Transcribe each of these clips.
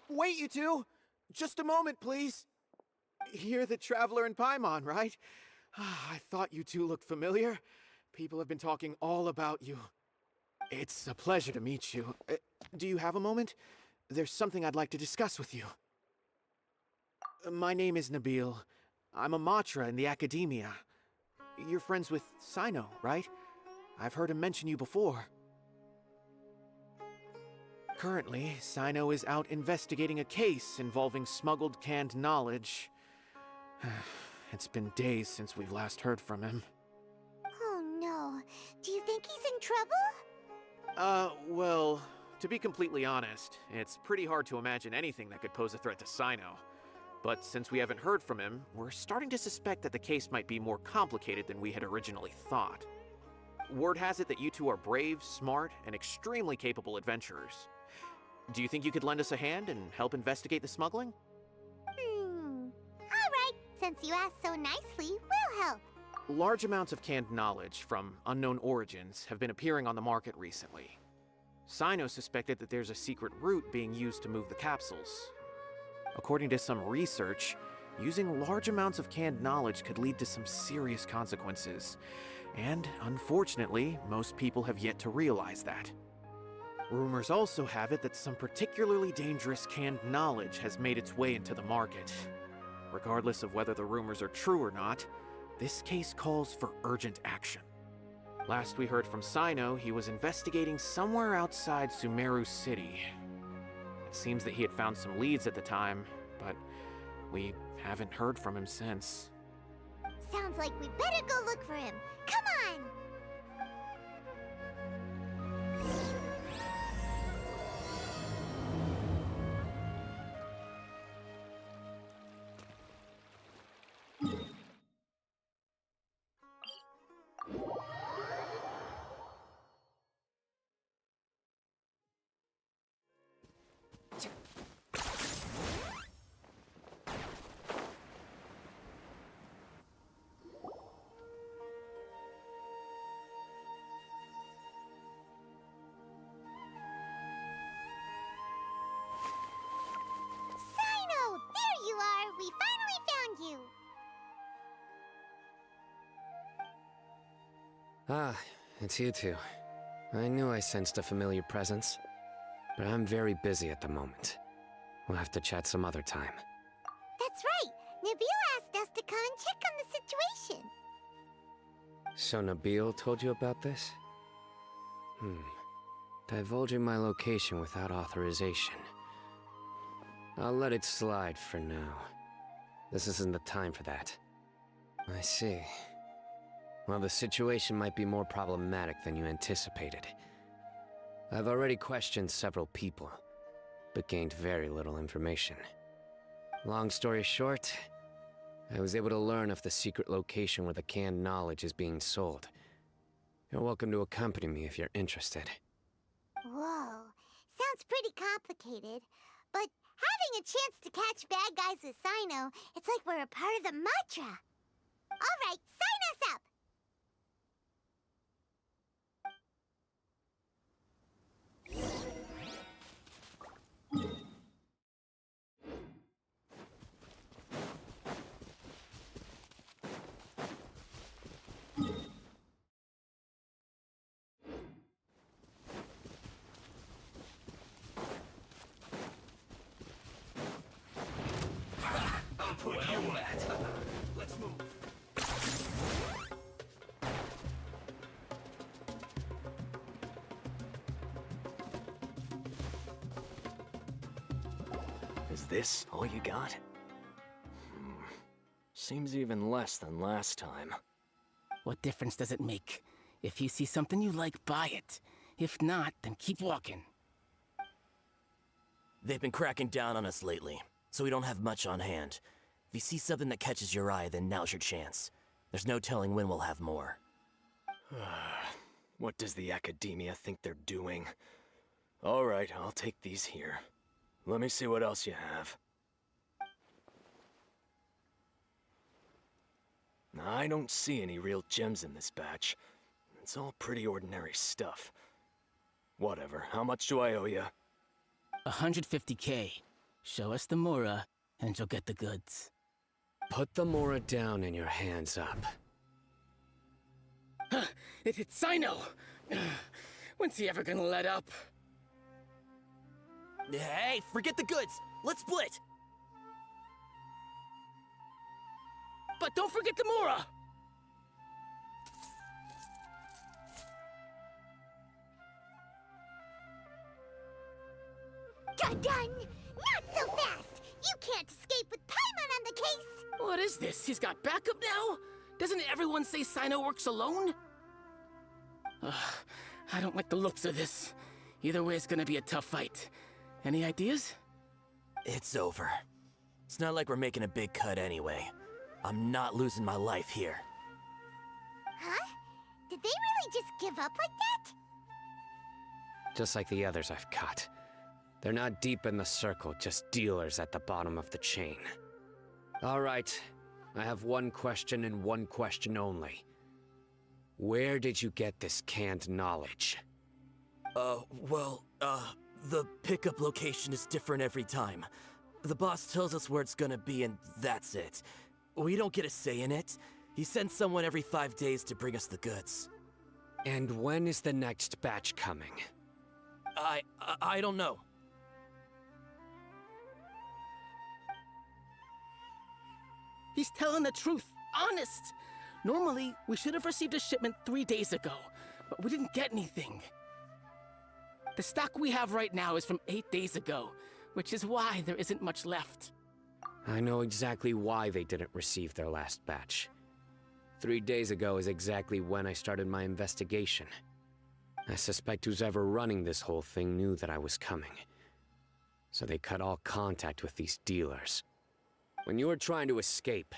Wait, you two! Just a moment, please. You're the Traveler in Paimon, right? I thought you two looked familiar. People have been talking all about you. It's a pleasure to meet you. Do you have a moment? There's something I'd like to discuss with you. My name is Nabil. I'm a Matra in the Academia. You're friends with Cyno, right? I've heard him mention you before. Currently, Cyno is out investigating a case involving smuggled canned knowledge. It's been days since we've last heard from him. Oh no. Do you think he's in trouble? Well, to be completely honest, it's pretty hard to imagine anything that could pose a threat to Cyno. But since we haven't heard from him, we're starting to suspect that the case might be more complicated than we had originally thought. Word has it that you two are brave, smart, and extremely capable adventurers. Do you think you could lend us a hand and help investigate the smuggling? Alright, since you asked so nicely, we'll help. Large amounts of canned knowledge from unknown origins have been appearing on the market recently. Cyno suspected that there's a secret route being used to move the capsules. According to some research, using large amounts of canned knowledge could lead to some serious consequences. And unfortunately, most people have yet to realize that. Rumors also have it that some particularly dangerous canned knowledge has made its way into the market. Regardless of whether the rumors are true or not, this case calls for urgent action. Last we heard from Cyno, he was investigating somewhere outside Sumeru City. It seems that he had found some leads at the time, but we haven't heard from him since. Sounds like we better go look for him. Come on! We finally found you! Ah, it's you two. I knew I sensed a familiar presence, but I'm very busy at the moment. We'll have to chat some other time. That's right! Nabil asked us to come and check on the situation. So Nabil told you about this? Divulging my location without authorization. I'll let it slide for now. This isn't the time for that. I see. Well, the situation might be more problematic than you anticipated. I've already questioned several people, but gained very little information. Long story short, I was able to learn of the secret location where the canned knowledge is being sold. You're welcome to accompany me if you're interested. Whoa, sounds pretty complicated, but having a chance to catch bad guys with Cyno, it's like we're a part of the Matra. Alright, sign us up! Let's move. Is this all you got? Seems even less than last time. What difference does it make? If you see something you like, buy it. If not, then keep walking. They've been cracking down on us lately, so we don't have much on hand. If you see something that catches your eye, then now's your chance. There's no telling when we'll have more. What does the Academia think they're doing? Alright, I'll take these here. Let me see what else you have. I don't see any real gems in this batch. It's all pretty ordinary stuff. Whatever, how much do I owe you? 150K. Show us the Mora, and you'll get the goods. Put the Mora down and your hands up. It hit Cyno! When's he ever gonna let up? Hey, forget the goods! Let's split! But don't forget the Mora! Dun-dun! Not so fast! You can't escape with Paimon on the case! What is this? He's got backup now? Doesn't everyone say Cyno works alone? I don't like the looks of this. Either way, it's gonna be a tough fight. Any ideas? It's over. It's not like we're making a big cut anyway. I'm not losing my life here. Huh? Did they really just give up like that? Just like the others I've caught. They're not deep in the circle, just dealers at the bottom of the chain. All right, I have one question and one question only. Where did you get this canned knowledge? The pickup location is different every time. The boss tells us where it's gonna be and that's it. We don't get a say in it. He sends someone every 5 days to bring us the goods. And when is the next batch coming? I don't know. He's telling the truth. Honest. Normally, we should have received a shipment 3 days ago, but we didn't get anything. The stock we have right now is from 8 days ago, which is why there isn't much left. I know exactly why they didn't receive their last batch. 3 days ago is exactly when I started my investigation. I suspect who's ever running this whole thing knew that I was coming. So they cut all contact with these dealers. When you were trying to escape,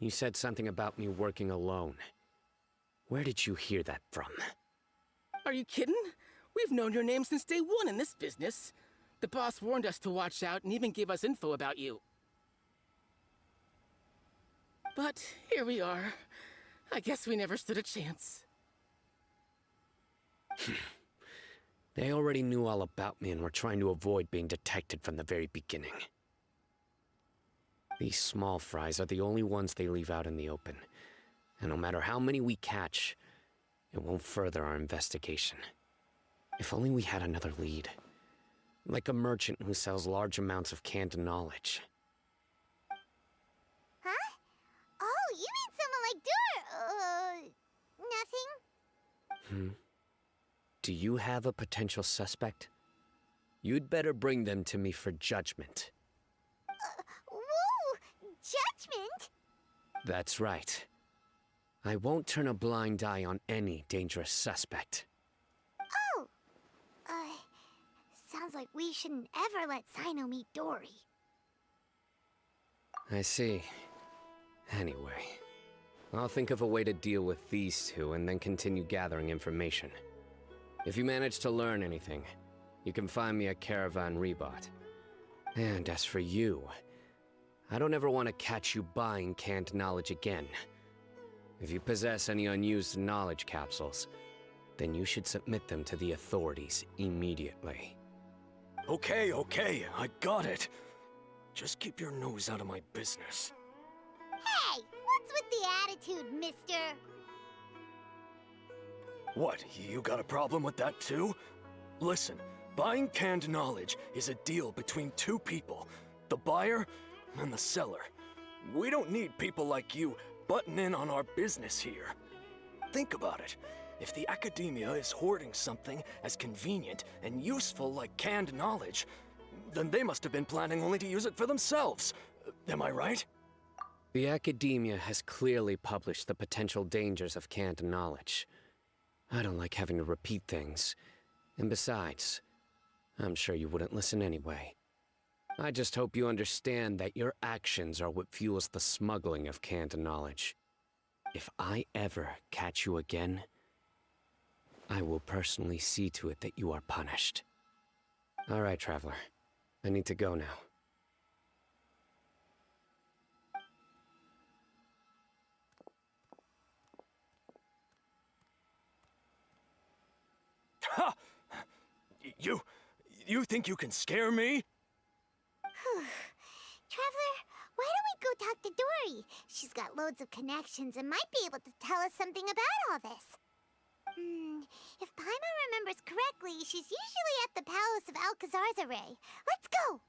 you said something about me working alone. Where did you hear that from? Are you kidding? We've known your name since day one in this business. The boss warned us to watch out and even gave us info about you. But here we are. I guess we never stood a chance. They already knew all about me and were trying to avoid being detected from the very beginning. These small fries are the only ones they leave out in the open. And no matter how many we catch, it won't further our investigation. If only we had another lead. Like a merchant who sells large amounts of canned knowledge. Huh? Oh, you mean someone like nothing? Do you have a potential suspect? You'd better bring them to me for judgment. Whoa! Judgment? That's right. I won't turn a blind eye on any dangerous suspect. Oh! Sounds like we shouldn't ever let Cyno meet Dory. I see. Anyway, I'll think of a way to deal with these two and then continue gathering information. If you manage to learn anything, you can find me at Caravan Rebot. And as for you, I don't ever want to catch you buying canned knowledge again. If you possess any unused knowledge capsules, then you should submit them to the authorities immediately. Okay, I got it. Just keep your nose out of my business. Hey! What's with the attitude, mister? What, you got a problem with that too? Listen, buying canned knowledge is a deal between two people, the buyer and the seller. We don't need people like you butting in on our business here. Think about it. If the academia is hoarding something as convenient and useful like canned knowledge, then they must have been planning only to use it for themselves. Am I right? The academia has clearly published the potential dangers of canned knowledge. I don't like having to repeat things. And besides, I'm sure you wouldn't listen anyway. I just hope you understand that your actions are what fuels the smuggling of canned knowledge. If I ever catch you again, I will personally see to it that you are punished. All right, Traveler. I need to go now. Ha! You think you can scare me? got loads of connections and might be able to tell us something about all this. If Paimon remembers correctly, she's usually at the Palace of Alcazar's array. Let's go!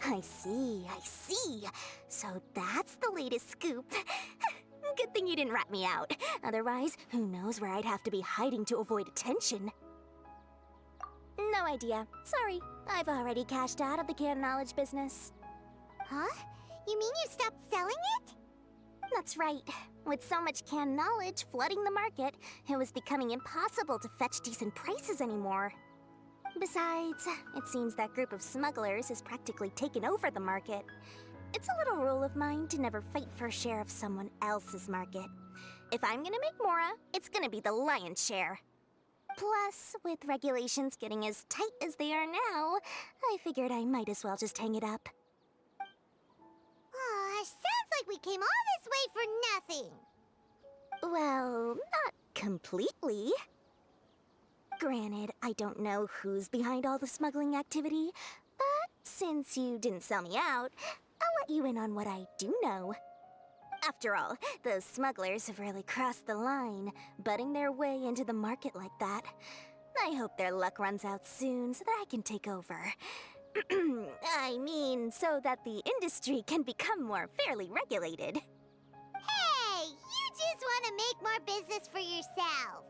I see. So that's the latest scoop. Good thing you didn't rat me out. Otherwise, who knows where I'd have to be hiding to avoid attention. No idea. Sorry. I've already cashed out of the canned knowledge business. Huh? You mean you stopped selling it? That's right. With so much canned knowledge flooding the market, it was becoming impossible to fetch decent prices anymore. Besides, it seems that group of smugglers has practically taken over the market. It's a little rule of mine to never fight for a share of someone else's market. If I'm gonna make Mora, it's gonna be the lion's share. Plus, with regulations getting as tight as they are now, I figured I might as well just hang it up. Sounds like we came all this way for nothing. Well, not completely. Granted, I don't know who's behind all the smuggling activity, but since you didn't sell me out, I'll let you in on what I do know. After all, those smugglers have really crossed the line, butting their way into the market like that. I hope their luck runs out soon so that I can take over. I mean, so that the industry can become more fairly regulated. Hey, you just want to make more business for yourself.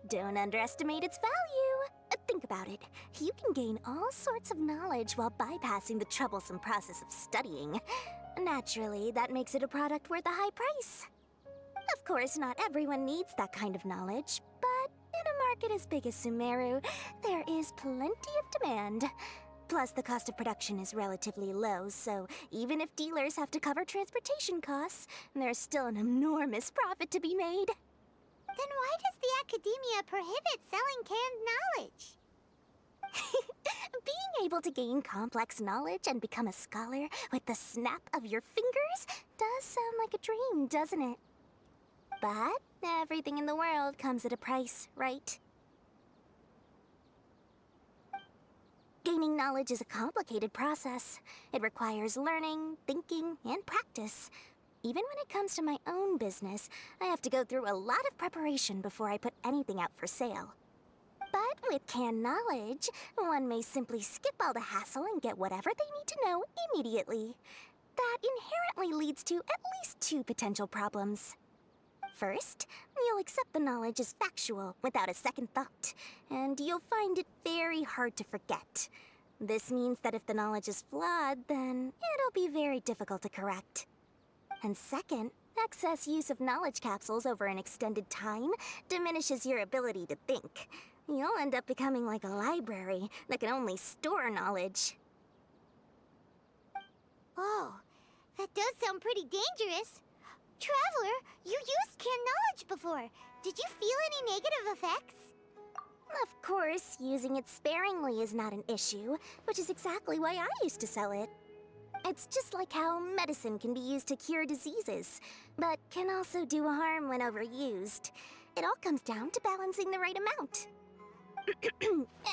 Don't underestimate its value. Think about it. You can gain all sorts of knowledge while bypassing the troublesome process of studying. Naturally, that makes it a product worth a high price. Of course, not everyone needs that kind of knowledge, but in a market as big as Sumeru, there is plenty of demand. Plus, the cost of production is relatively low, so even if dealers have to cover transportation costs, there's still an enormous profit to be made. Then why does the academia prohibit selling canned knowledge? Being able to gain complex knowledge and become a scholar with the snap of your fingers does sound like a dream, doesn't it? But everything in the world comes at a price, right? Gaining knowledge is a complicated process. It requires learning, thinking, and practice. Even when it comes to my own business, I have to go through a lot of preparation before I put anything out for sale. But with canned knowledge, one may simply skip all the hassle and get whatever they need to know immediately. That inherently leads to at least two potential problems. First, you'll accept the knowledge as factual without a second thought, and you'll find it very hard to forget. This means that if the knowledge is flawed, then it'll be very difficult to correct. And second, excess use of knowledge capsules over an extended time diminishes your ability to think. You'll end up becoming like a library that can only store knowledge. Oh, that does sound pretty dangerous. Traveler, you used canned knowledge before. Did you feel any negative effects? Of course, using it sparingly is not an issue, which is exactly why I used to sell it. It's just like how medicine can be used to cure diseases, but can also do harm when overused. It all comes down to balancing the right amount.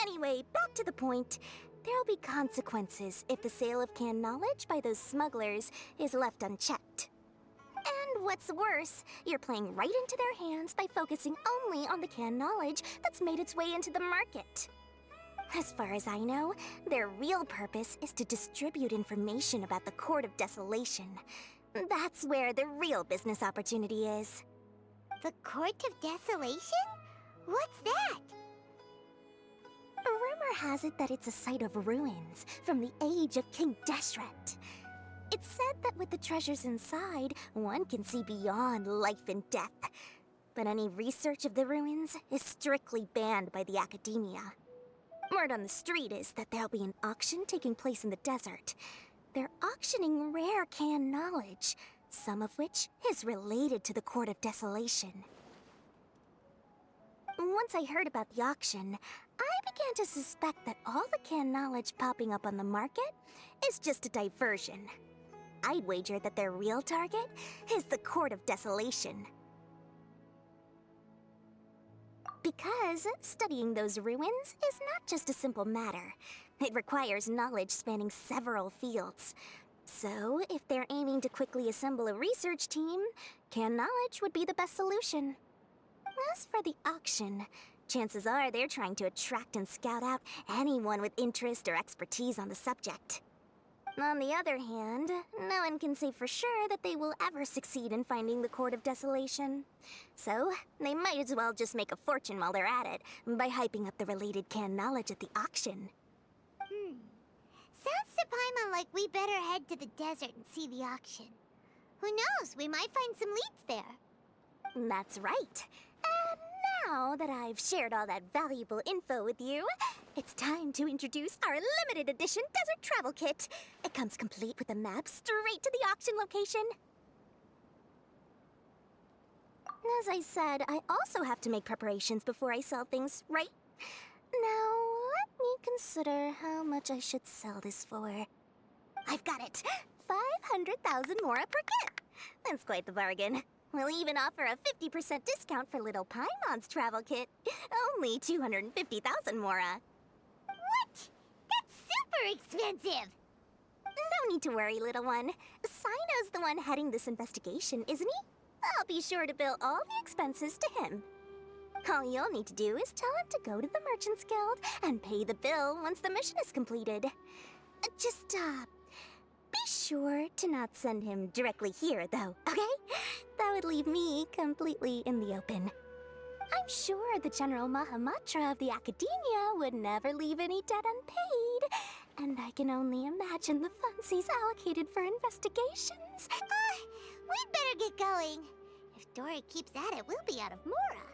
Anyway, back to the point. There'll be consequences if the sale of canned knowledge by those smugglers is left unchecked. And what's worse, you're playing right into their hands by focusing only on the canned knowledge that's made its way into the market. As far as I know, their real purpose is to distribute information about the Court of Desolation. That's where the real business opportunity is. The Court of Desolation? What's that? Rumor has it that it's a site of ruins from the age of King Deshret. It's said that with the treasures inside, one can see beyond life and death. But any research of the ruins is strictly banned by the academia. Word on the street is that there'll be an auction taking place in the desert. They're auctioning rare canned knowledge, some of which is related to the Court of Desolation. Once I heard about the auction, I began to suspect that all the canned knowledge popping up on the market is just a diversion. I'd wager that their real target is the Court of Desolation. Because studying those ruins is not just a simple matter. It requires knowledge spanning several fields. So, if they're aiming to quickly assemble a research team, canned knowledge would be the best solution. As for the auction, chances are they're trying to attract and scout out anyone with interest or expertise on the subject. On the other hand, no one can say for sure that they will ever succeed in finding the Court of Desolation. So, they might as well just make a fortune while they're at it by hyping up the related canned knowledge at the auction. Sounds to Paimon like we better head to the desert and see the auction. Who knows, we might find some leads there. That's right. And now that I've shared all that valuable info with you, it's time to introduce our limited edition desert travel kit. It comes complete with a map straight to the auction location. As I said, I also have to make preparations before I sell things, right? Now, let me consider how much I should sell this for. I've got it! 500,000 mora per kit! That's quite the bargain. We'll even offer a 50% discount for little Paimon's travel kit. Only 250,000 mora. What? That's super expensive! No need to worry, little one. Cyno's the one heading this investigation, isn't he? I'll be sure to bill all the expenses to him. All you'll need to do is tell him to go to the Merchants Guild and pay the bill once the mission is completed. Just, be sure to not send him directly here, though, okay? That would leave me completely in the open. I'm sure the General Mahamatra of the Academia would never leave any debt unpaid, and I can only imagine the funds he's allocated for investigations. We'd better get going. If Dory keeps at it, we'll be out of mora.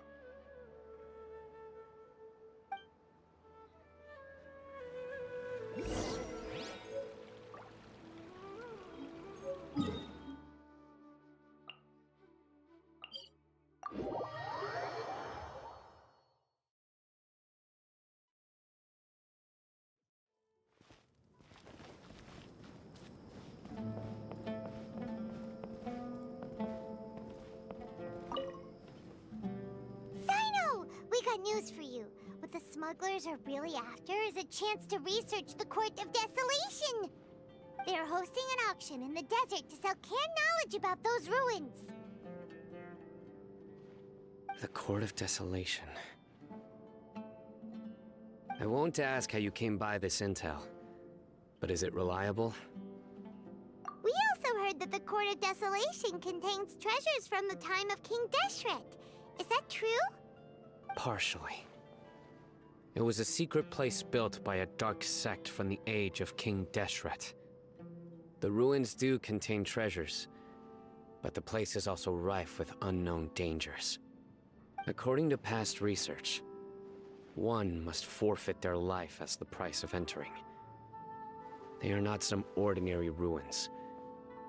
Cyno! We got news for you. What the smugglers are really after is a chance to research the Court of Desolation. They are hosting an auction in the desert to sell canned knowledge about those ruins. The Court of Desolation. I won't ask how you came by this intel, but is it reliable? We also heard that the Court of Desolation contains treasures from the time of King Deshret. Is that true? Partially. It was a secret place built by a dark sect from the age of King Deshret. The ruins do contain treasures, but the place is also rife with unknown dangers. According to past research, one must forfeit their life as the price of entering. They are not some ordinary ruins,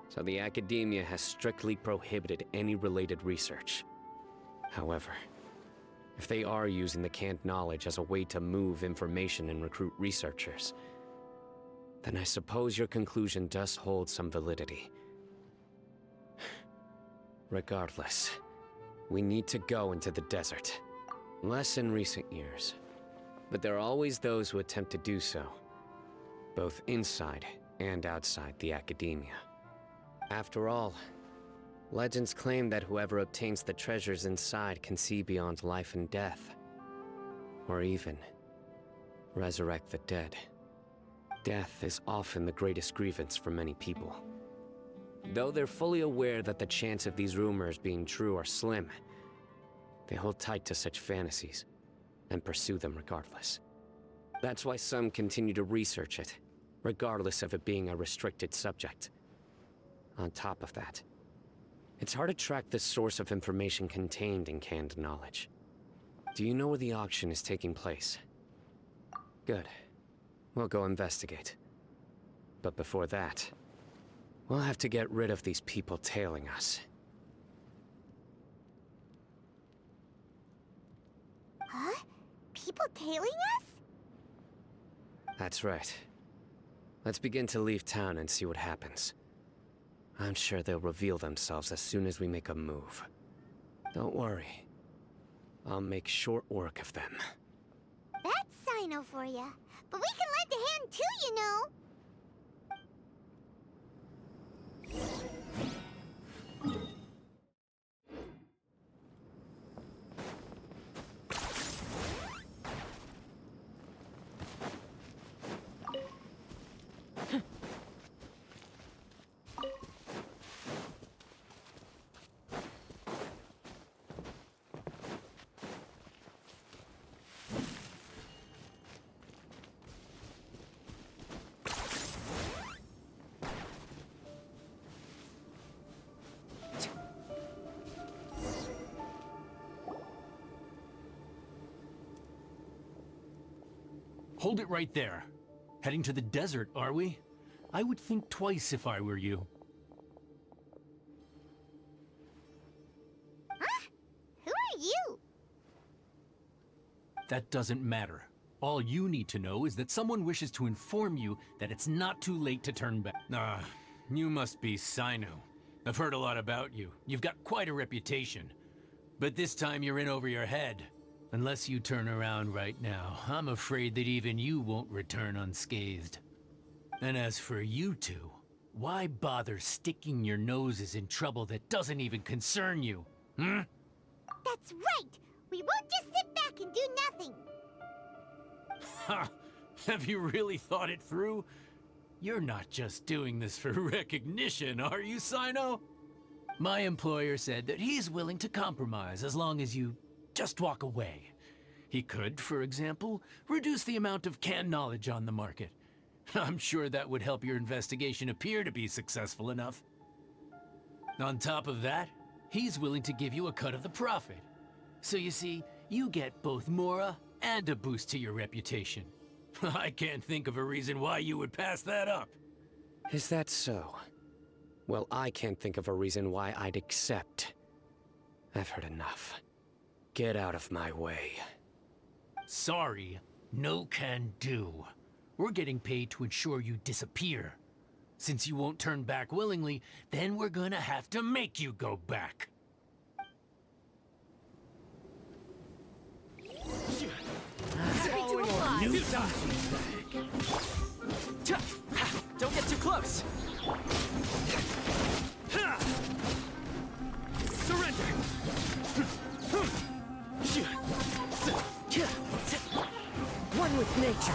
so the Academia has strictly prohibited any related research. However, if they are using the canned knowledge as a way to move information and recruit researchers, then I suppose your conclusion does hold some validity. Regardless, we need to go into the desert. Less in recent years, but there are always those who attempt to do so, both inside and outside the Academia. After all, legends claim that whoever obtains the treasures inside can see beyond life and death, or even resurrect the dead. Death is often the greatest grievance for many people. Though they're fully aware that the chance of these rumors being true are slim, they hold tight to such fantasies and pursue them regardless. That's why some continue to research it, regardless of it being a restricted subject. On top of that, it's hard to track the source of information contained in canned knowledge. Do you know where the auction is taking place? Good. We'll go investigate. But before that, we'll have to get rid of these people tailing us. Huh? People tailing us? That's right. Let's begin to leave town and see what happens. I'm sure they'll reveal themselves as soon as we make a move. Don't worry. I'll make short work of them. That's Cyno for ya. But we can lend a hand too, you know. Hold it right there. Heading to the desert, are we? I would think twice if I were you. Huh? Who are you? That doesn't matter. All you need to know is that someone wishes to inform you that it's not too late to turn back. You must be Cyno. I've heard a lot about you. You've got quite a reputation. But this time you're in over your head. Unless you turn around right now, I'm afraid that even you won't return unscathed. And as for you two, why bother sticking your noses in trouble that doesn't even concern you? That's right! We won't just sit back and do nothing! Ha! Have you really thought it through? You're not just doing this for recognition, are you, Cyno? My employer said that he's willing to compromise as long as you just walk away. He could, for example, reduce the amount of canned knowledge on the market. I'm sure that would help your investigation appear to be successful enough. On top of that, he's willing to give you a cut of the profit. So you see, you get both Mora and a boost to your reputation. I can't think of a reason why you would pass that up. Is that so? Well, I can't think of a reason why I'd accept. I've heard enough. Get out of my way. Sorry, no can do. We're getting paid to ensure you disappear. Since you won't turn back willingly, then we're gonna have to make you go back. Don't get too close! Surrender! One with nature.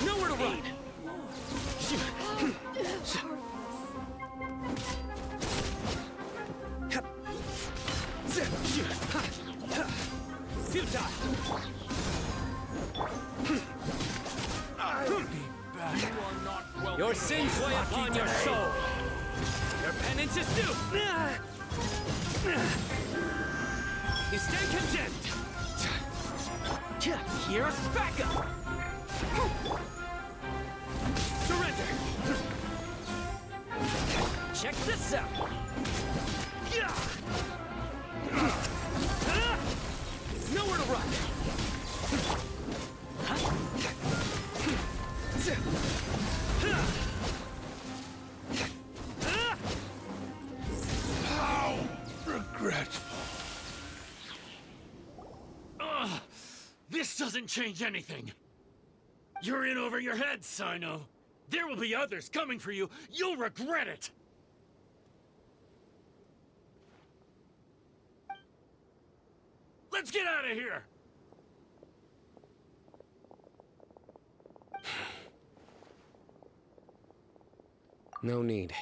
Nowhere to run! Futile! I'll be back. You are not welcome. Your sins weigh upon your soul. Your penance is due. You stay condemned. Here's backup. Surrender. Check this out. Nowhere to run. How regretful. This doesn't change anything. You're in over your head, Cyno. There will be others coming for you. You'll regret it. Let's get out of here! No need.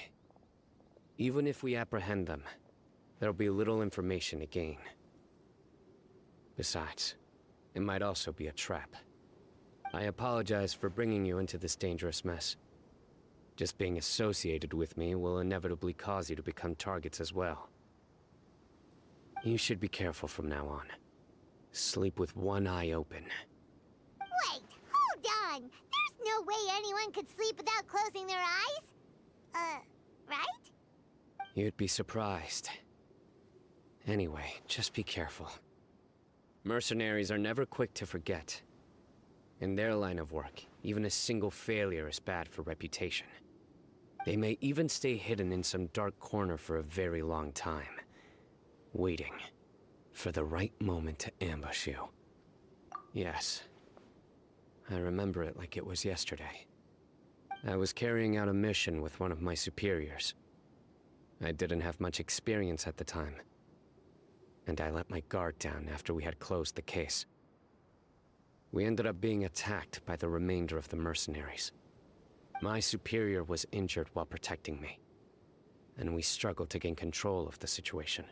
Even if we apprehend them, there'll be little information to gain. Besides, it might also be a trap. I apologize for bringing you into this dangerous mess. Just being associated with me will inevitably cause you to become targets as well. You should be careful from now on. Sleep with one eye open. Wait, hold on! There's no way anyone could sleep without closing their eyes? Right? You'd be surprised. Anyway, just be careful. Mercenaries are never quick to forget. In their line of work, even a single failure is bad for reputation. They may even stay hidden in some dark corner for a very long time, waiting for the right moment to ambush you. Yes, I remember it like it was yesterday. I was carrying out a mission with one of my superiors. I didn't have much experience at the time, and I let my guard down after we had closed the case. We ended up being attacked by the remainder of the mercenaries. My superior was injured while protecting me, and we struggled to gain control of the situation.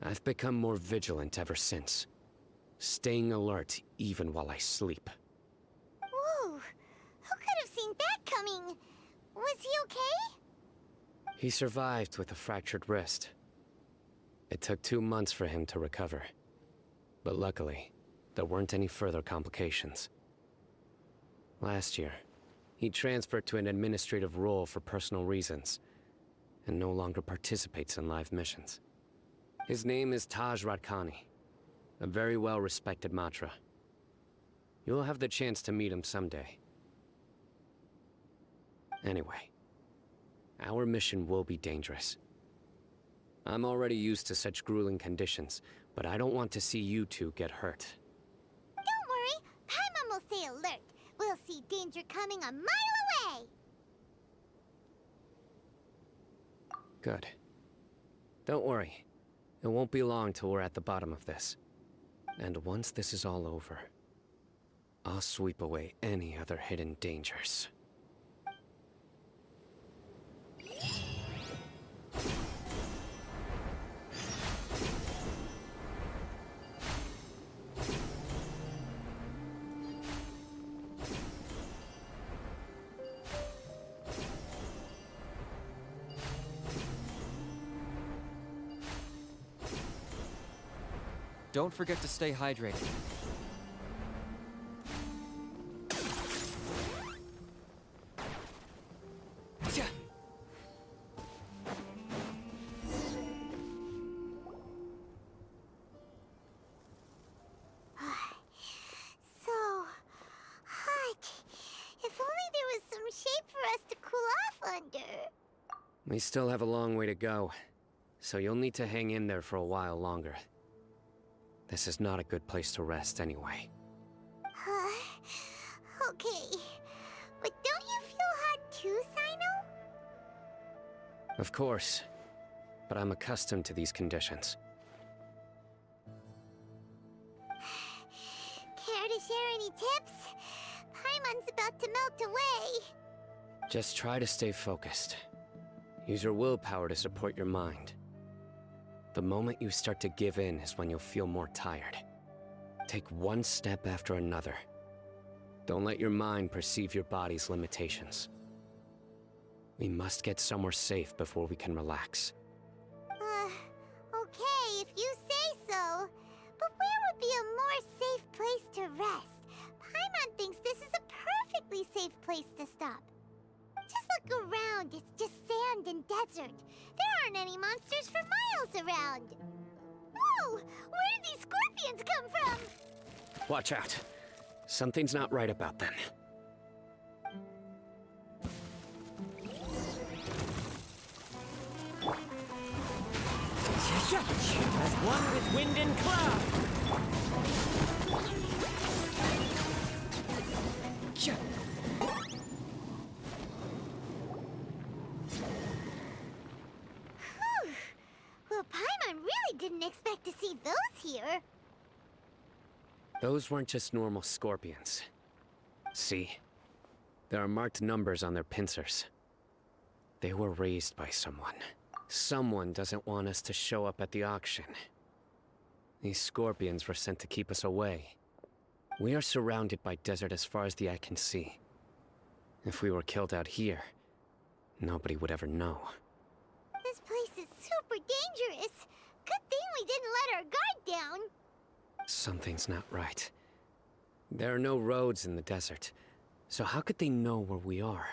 I've become more vigilant ever since, staying alert even while I sleep. Whoa! Who could have seen that coming? Was he okay? He survived with a fractured wrist. It took 2 months for him to recover. But luckily, there weren't any further complications. Last year, he transferred to an administrative role for personal reasons, and no longer participates in live missions. His name is Taj Radkani, a very well-respected Matra. You'll have the chance to meet him someday. Anyway, our mission will be dangerous. I'm already used to such grueling conditions, but I don't want to see you two get hurt. Don't worry, Paimon will stay alert. We'll see danger coming a mile away. Good. Don't worry. It won't be long till we're at the bottom of this. And once this is all over, I'll sweep away any other hidden dangers. Don't forget to stay hydrated. So hot. If only there was some shape for us to cool off under. We still have a long way to go, so you'll need to hang in there for a while longer. This is not a good place to rest anyway. Okay. But don't you feel hot too, Cyno? Of course, but I'm accustomed to these conditions. Care to share any tips? Paimon's about to melt away. Just try to stay focused. Use your willpower to support your mind. The moment you start to give in is when you'll feel more tired. Take one step after another. Don't let your mind perceive your body's limitations. We must get somewhere safe before we can relax. Okay, if you say so. But where would be a more safe place to rest? Paimon thinks this is a perfectly safe place to stop. Just look around, it's just sand and desert. There aren't any monsters for miles around. Whoa! Where did these scorpions come from? Watch out. Something's not right about them. As one with wind and cloud! Whew. Well, Paimon really didn't expect to see those here. Those weren't just normal scorpions. See? There are marked numbers on their pincers. They were raised by someone. Someone doesn't want us to show up at the auction. These scorpions were sent to keep us away. We are surrounded by desert as far as the eye can see. If we were killed out here, nobody would ever know. This place is super dangerous. Good thing we didn't let our guard down. Something's not right. There are no roads in the desert, so how could they know where we are?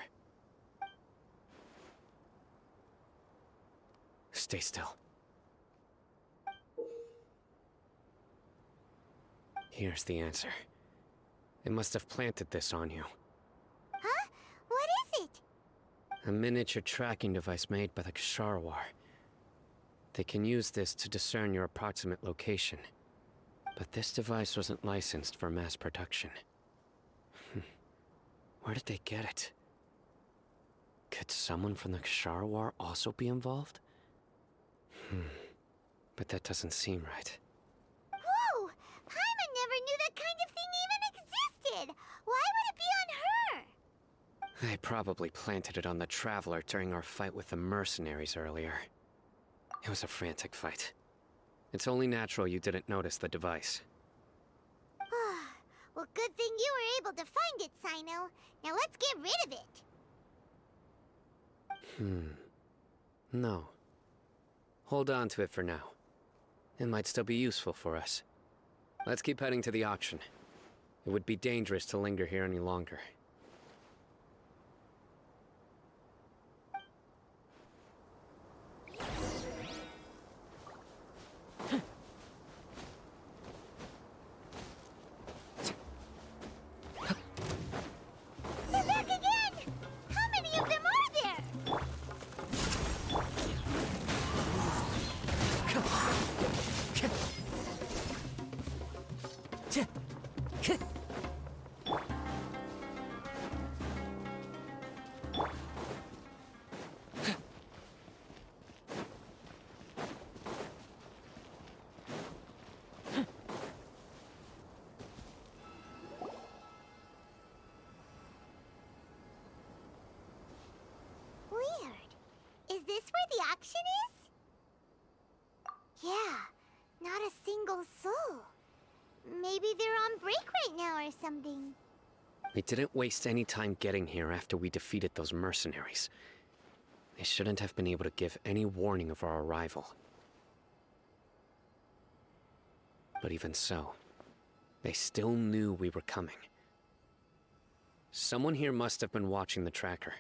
Stay still. Here's the answer. They must have planted this on you. Huh? What is it? A miniature tracking device made by the Ksharawar. They can use this to discern your approximate location. But this device wasn't licensed for mass production. Where did they get it? Could someone from the Ksharawar also be involved? But that doesn't seem right. Whoa! Paimon never knew that kind of thing even existed! Why would it be on her? They probably planted it on the Traveler during our fight with the mercenaries earlier. It was a frantic fight. It's only natural you didn't notice the device. Well, good thing you were able to find it, Cyno. Now let's get rid of it. No. Hold on to it for now. It might still be useful for us. Let's keep heading to the auction. It would be dangerous to linger here any longer. They're back again! How many of them are there? Weird. Is this where the auction is? Yeah, not a single soul. Maybe they're on break right now or something. We didn't waste any time getting here after we defeated those mercenaries. They shouldn't have been able to give any warning of our arrival. But even so, they still knew we were coming. Someone here must have been watching the tracker,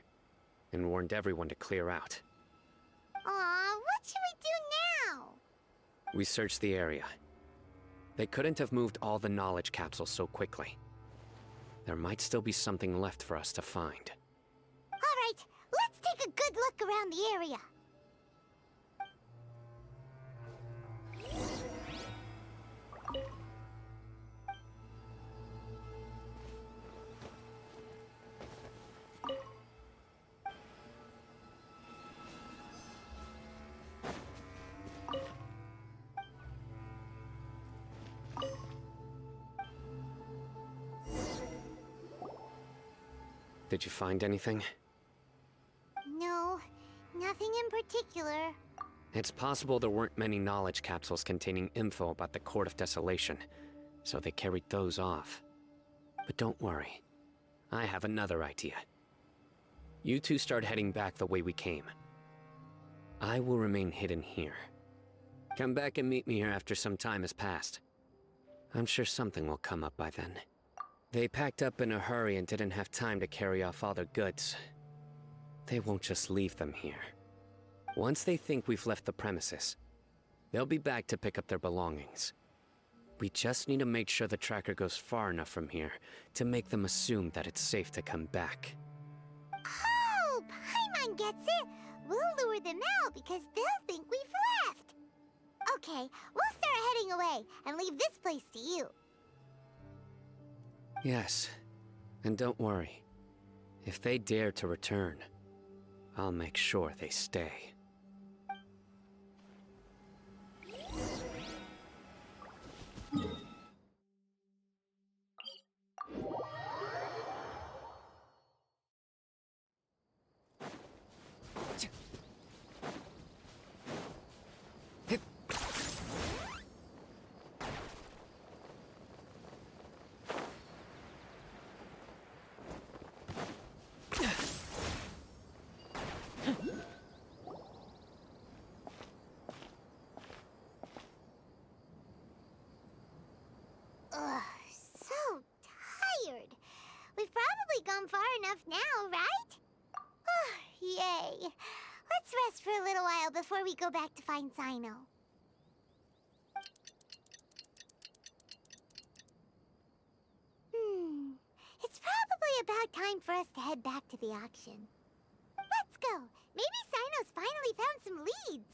and warned everyone to clear out. Aw, what should we do now? We searched the area. They couldn't have moved all the knowledge capsules so quickly. There might still be something left for us to find. All right, let's take a good look around the area. Did you find anything? No, nothing in particular. It's possible there weren't many knowledge capsules containing info about the Court of Desolation, so they carried those off. But don't worry. I have another idea. You two start heading back the way we came. I will remain hidden here. Come back and meet me here after some time has passed. I'm sure something will come up by then. They packed up in a hurry and didn't have time to carry off all their goods. They won't just leave them here. Once they think we've left the premises, they'll be back to pick up their belongings. We just need to make sure the tracker goes far enough from here to make them assume that it's safe to come back. Oh, Paimon gets it. We'll lure them out because they'll think we've left. Okay, we'll start heading away and leave this place to you. Yes, and don't worry. If they dare to return, I'll make sure they stay. before we go back to find Cyno. It's probably about time for us to head back to the auction. Let's go. Maybe Cyno's finally found some leads.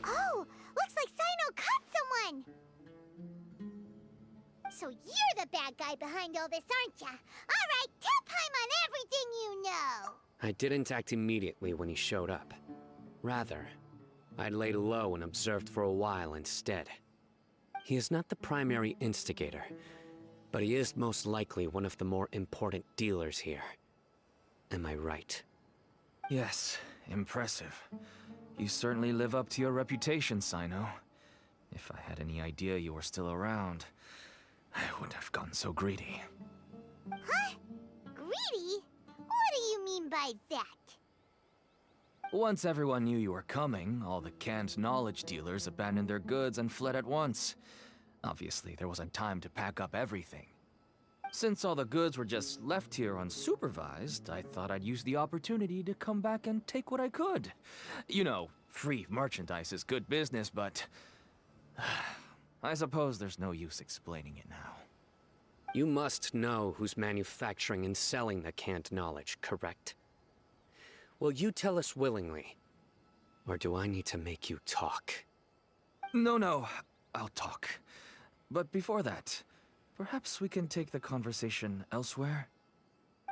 Oh, looks like Cyno caught someone! So you're the bad guy behind all this, aren't ya? All right, tell Paimon everything you know! I didn't act immediately when he showed up. Rather, I laid low and observed for a while instead. He is not the primary instigator, but he is most likely one of the more important dealers here. Am I right? Yes, impressive. You certainly live up to your reputation, Cyno. If I had any idea you were still around, I wouldn't have gotten so greedy. Huh? Greedy? What do you mean by that? Once everyone knew you were coming, all the canned knowledge dealers abandoned their goods and fled at once. Obviously, there wasn't time to pack up everything. Since all the goods were just left here unsupervised, I thought I'd use the opportunity to come back and take what I could. You know, free merchandise is good business, but I suppose there's no use explaining it now. You must know who's manufacturing and selling the canned knowledge, correct? Will you tell us willingly? Or do I need to make you talk? No, I'll talk. But before that, perhaps we can take the conversation elsewhere?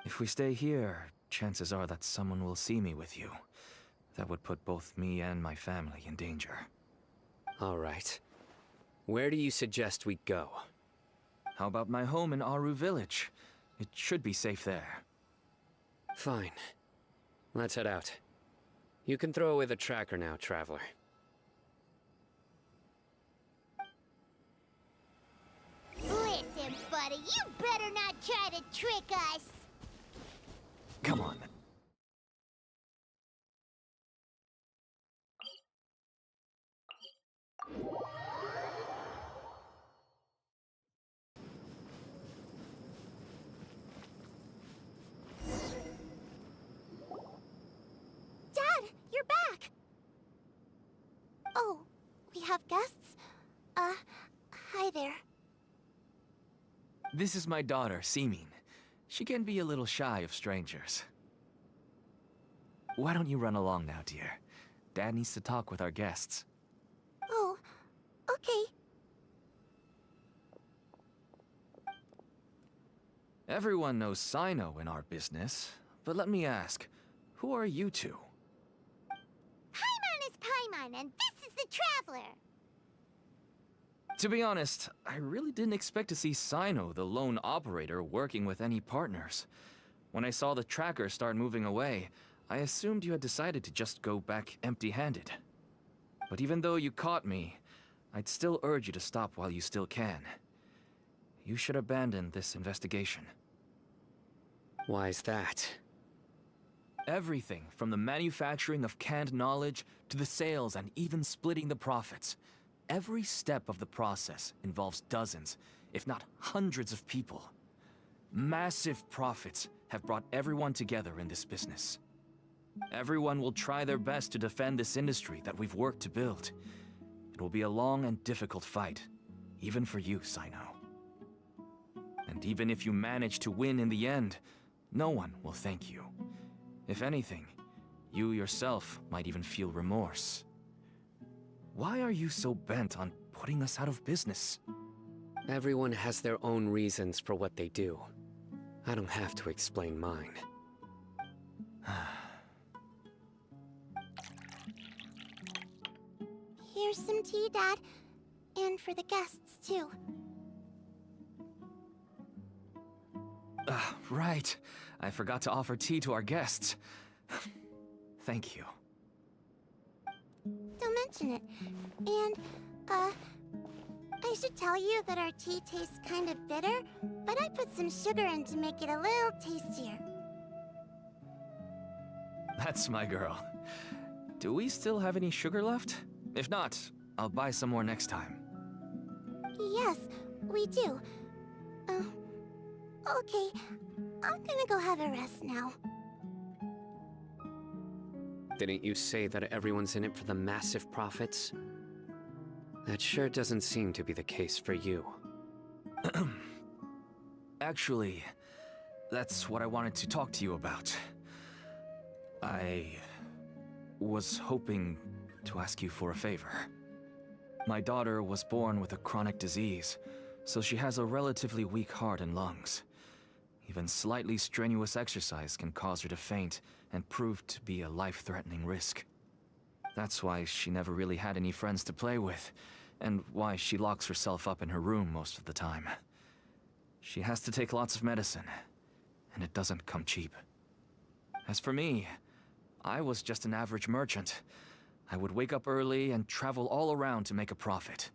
If we stay here, chances are that someone will see me with you. That would put both me and my family in danger. All right. Where do you suggest we go? How about my home in Aru Village? It should be safe there. Fine. Let's head out. You can throw away the tracker now, Traveler. Listen, buddy, you better not try to trick us! Come on. Dad, you're back! Oh, we have guests? Hi there. This is my daughter, Seemin. She can be a little shy of strangers. Why don't you run along now, dear? Dad needs to talk with our guests. Oh, okay. Everyone knows Cyno in our business, but let me ask, who are you two? Paimon is Paimon, and this is the Traveler! To be honest, I really didn't expect to see Cyno, the lone operator, working with any partners. When I saw the tracker start moving away, I assumed you had decided to just go back empty-handed. But even though you caught me, I'd still urge you to stop while you still can. You should abandon this investigation. Why is that? Everything from the manufacturing of canned knowledge to the sales and even splitting the profits. Every step of the process involves dozens, if not hundreds of people. Massive profits have brought everyone together in this business. Everyone will try their best to defend this industry that we've worked to build. It will be a long and difficult fight, even for you, Cyno. And even if you manage to win in the end, no one will thank you. If anything, you yourself might even feel remorse. Why are you so bent on putting us out of business? Everyone has their own reasons for what they do. I don't have to explain mine. Here's some tea, Dad. And for the guests, too. right. I forgot to offer tea to our guests. Thank you. Don't mention it. And, I should tell you that our tea tastes kind of bitter, but I put some sugar in to make it a little tastier. That's my girl. Do we still have any sugar left? If not, I'll buy some more next time. Yes, we do. Okay. I'm gonna go have a rest now. Didn't you say that everyone's in it for the massive profits? That sure doesn't seem to be the case for you. Actually, that's what I wanted to talk to you about. I was hoping to ask you for a favor. My daughter was born with a chronic disease, so she has a relatively weak heart and lungs. Even slightly strenuous exercise can cause her to faint and prove to be a life-threatening risk. That's why she never really had any friends to play with, and why she locks herself up in her room most of the time. She has to take lots of medicine, and it doesn't come cheap. As for me, I was just an average merchant. I would wake up early and travel all around to make a profit.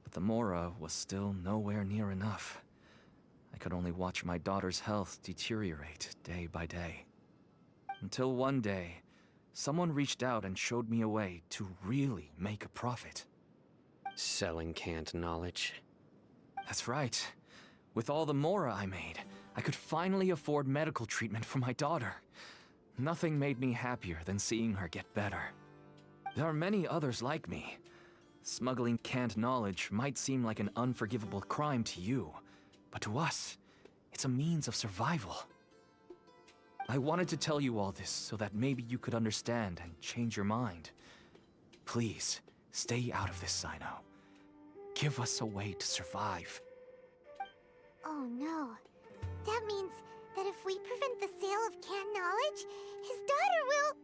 But the Mora was still nowhere near enough. I could only watch my daughter's health deteriorate day by day. Until one day, someone reached out and showed me a way to really make a profit. Selling canned knowledge. That's right. With all the Mora I made, I could finally afford medical treatment for my daughter. Nothing made me happier than seeing her get better. There are many others like me. Smuggling canned knowledge might seem like an unforgivable crime to you, but to us, it's a means of survival. I wanted to tell you all this so that maybe you could understand and change your mind. Please, stay out of this, Cyno. Give us a way to survive. Oh no. That means that if we prevent the sale of canned knowledge, his daughter will...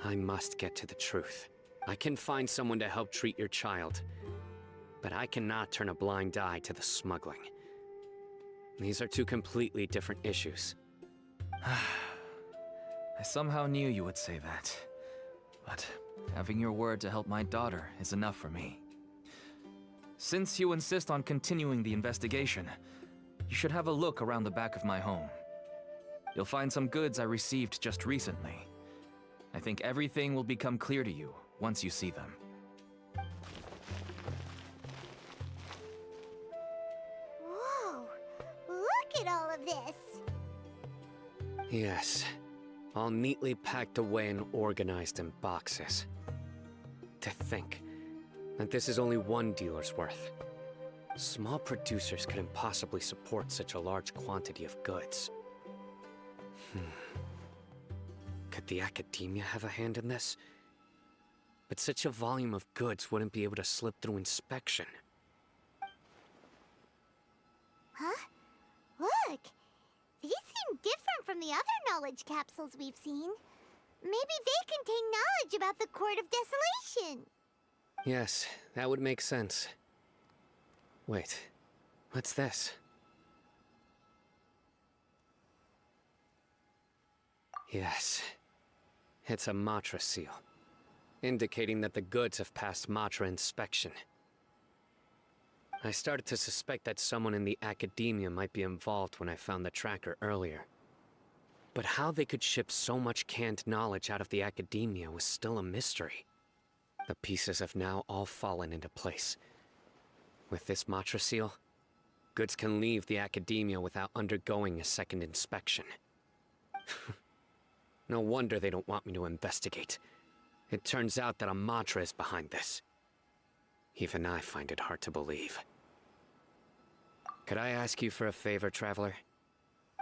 I must get to the truth. I can find someone to help treat your child, but I cannot turn a blind eye to the smuggling. These are two completely different issues. I somehow knew you would say that. But having your word to help my daughter is enough for me. Since you insist on continuing the investigation, you should have a look around the back of my home. You'll find some goods I received just recently. I think everything will become clear to you once you see them. Whoa! Look at all of this! Yes, all neatly packed away and organized in boxes. To think that this is only one dealer's worth. Small producers couldn't possibly support such a large quantity of goods. Could the academia have a hand in this? But such a volume of goods wouldn't be able to slip through inspection. Huh? Look! These seem different from the other knowledge capsules we've seen. Maybe they contain knowledge about the Court of Desolation. Yes, that would make sense. Wait, what's this? Yes, it's a Matra seal, indicating that the goods have passed Matra inspection. I started to suspect that someone in the academia might be involved when I found the tracker earlier. But how they could ship so much canned knowledge out of the academia was still a mystery. The pieces have now all fallen into place. With this Matra seal, goods can leave the academia without undergoing a second inspection. No wonder they don't want me to investigate. It turns out that a Matra is behind this. Even I find it hard to believe. Could I ask you for a favor, Traveler?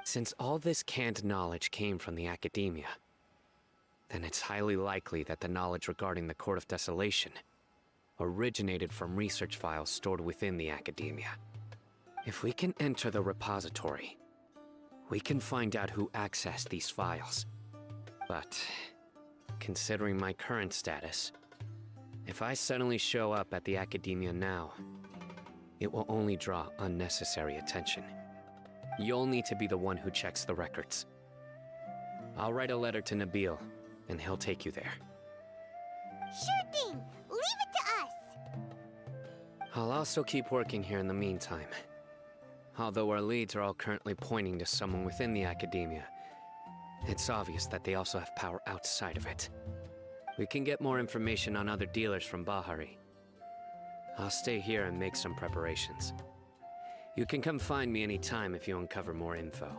Since all this canned knowledge came from the academia, then it's highly likely that the knowledge regarding the Court of Desolation originated from research files stored within the academia. If we can enter the repository, we can find out who accessed these files. But, considering my current status, if I suddenly show up at the academia now, It will only draw unnecessary attention. You'll need to be the one who checks the records. I'll write a letter to Nabil, and he'll take you there. Sure thing. Leave it to us. I'll also keep working here in the meantime. Although our leads are all currently pointing to someone within the academia, it's obvious that they also have power outside of it. We can get more information on other dealers from Bahari. I'll stay here and make some preparations. You can come find me anytime if you uncover more info.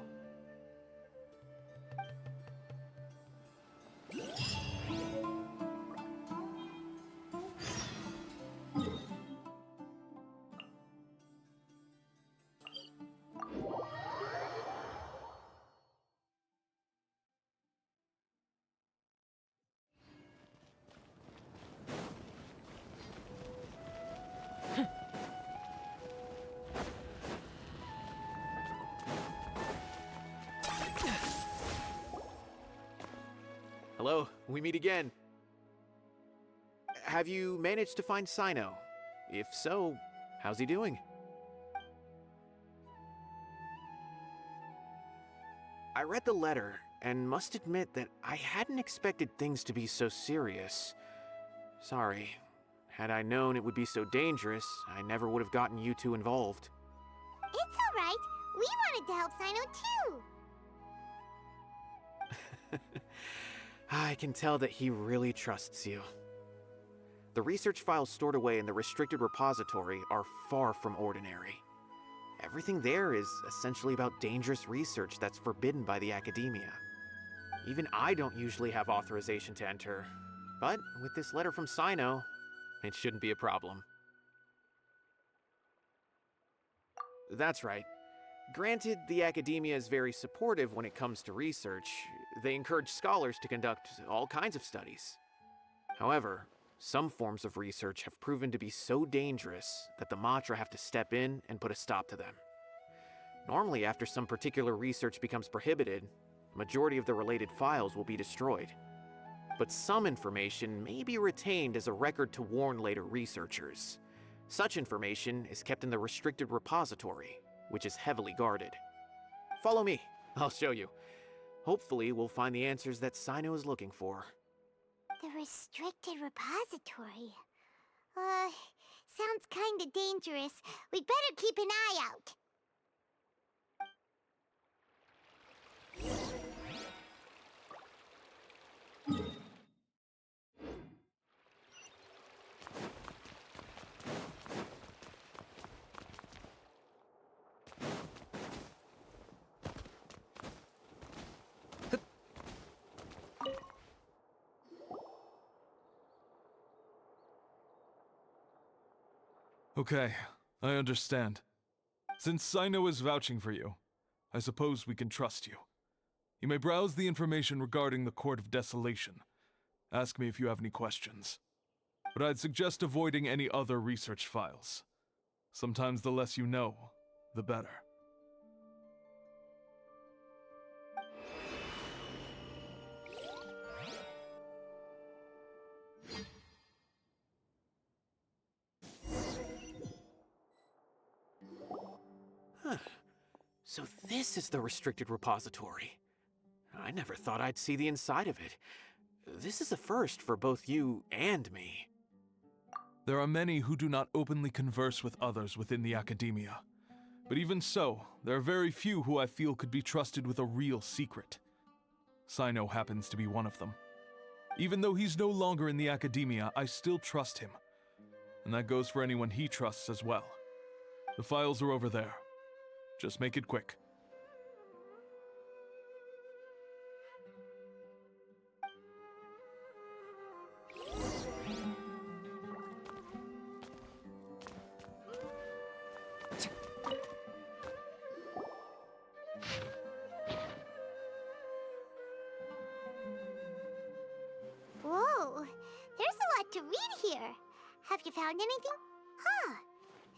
Hello, we meet again. Have you managed to find Cyno? If so, how's he doing? I read the letter and must admit that I hadn't expected things to be so serious. Sorry. Had I known it would be so dangerous, I never would have gotten you two involved. It's all right. We wanted to help Cyno too. I can tell that he really trusts you. The research files stored away in the restricted repository are far from ordinary. Everything there is essentially about dangerous research that's forbidden by the academia. Even I don't usually have authorization to enter, but with this letter from Cyno, it shouldn't be a problem. That's right. Granted, the academia is very supportive when it comes to research. They encourage scholars to conduct all kinds of studies. However, some forms of research have proven to be so dangerous that the Matra have to step in and put a stop to them. Normally, after some particular research becomes prohibited, the majority of the related files will be destroyed. But some information may be retained as a record to warn later researchers. Such information is kept in the restricted repository, which is heavily guarded. Follow me, I'll show you. Hopefully, we'll find the answers that Cyno is looking for. The restricted repository. Sounds kinda dangerous. We'd better keep an eye out. Okay, I understand. Since Cyno is vouching for you, I suppose we can trust you. You may browse the information regarding the Court of Desolation. Ask me if you have any questions. But I'd suggest avoiding any other research files. Sometimes the less you know, the better. So this is the restricted repository. I never thought I'd see the inside of it. This is a first for both you and me. There are many who do not openly converse with others within the academia. But even so, there are very few who I feel could be trusted with a real secret. Cyno happens to be one of them. Even though he's no longer in the academia, I still trust him. And that goes for anyone he trusts as well. The files are over there. Just make it quick. Whoa, there's a lot to read here. Have you found anything? Huh,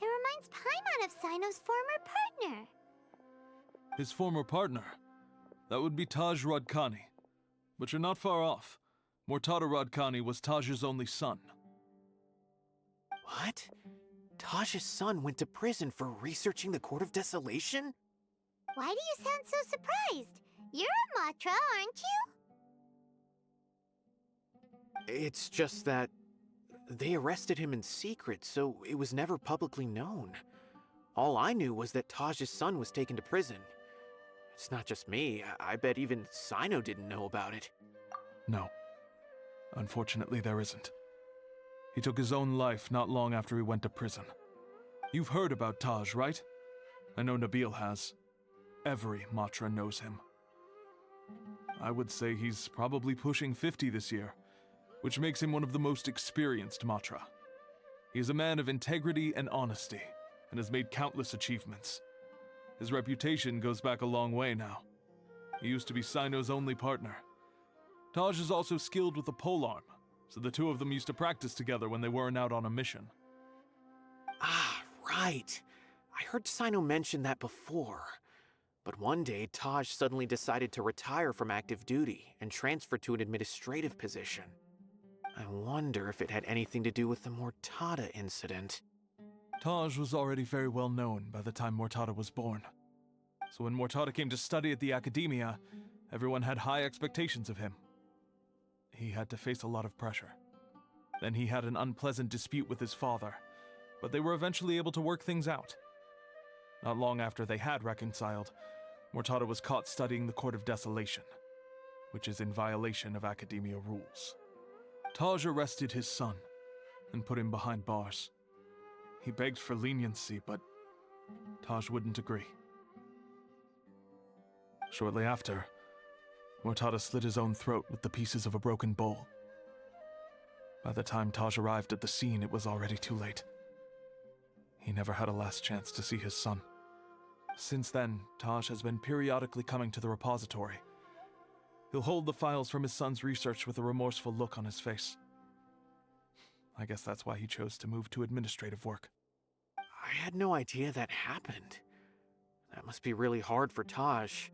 it reminds Paimon of Cyno's former partner. His former partner? That would be Taj Radkani. But you're not far off. Mortada Radkani was Taj's only son. What? Taj's son went to prison for researching the Court of Desolation? Why do you sound so surprised? You're a Matra, aren't you? It's just that they arrested him in secret, so it was never publicly known. All I knew was that Taj's son was taken to prison. It's not just me. I bet even Cyno didn't know about it. No. Unfortunately, there isn't. He took his own life not long after he went to prison. You've heard about Taj, right? I know Nabil has. Every Matra knows him. I would say he's probably pushing 50 this year, which makes him one of the most experienced Matra. He is a man of integrity and honesty, and has made countless achievements. His reputation goes back a long way now. He used to be Cyno's only partner. Taj is also skilled with a polearm, so the two of them used to practice together when they weren't out on a mission. Ah, right. I heard Cyno mention that before. But one day, Taj suddenly decided to retire from active duty and transfer to an administrative position. I wonder if it had anything to do with the Mortada incident. Taj was already very well known by the time Mortada was born. So when Mortada came to study at the Academia, everyone had high expectations of him. He had to face a lot of pressure. Then he had an unpleasant dispute with his father, but they were eventually able to work things out. Not long after they had reconciled, Mortada was caught studying the Court of Desolation, which is in violation of Academia rules. Taj arrested his son and put him behind bars. He begged for leniency, but Taj wouldn't agree. Shortly after, Mortada slit his own throat with the pieces of a broken bowl. By the time Taj arrived at the scene, it was already too late. He never had a last chance to see his son. Since then, Taj has been periodically coming to the repository. He'll hold the files from his son's research with a remorseful look on his face. I guess that's why he chose to move to administrative work. I had no idea that happened. That must be really hard for Taj.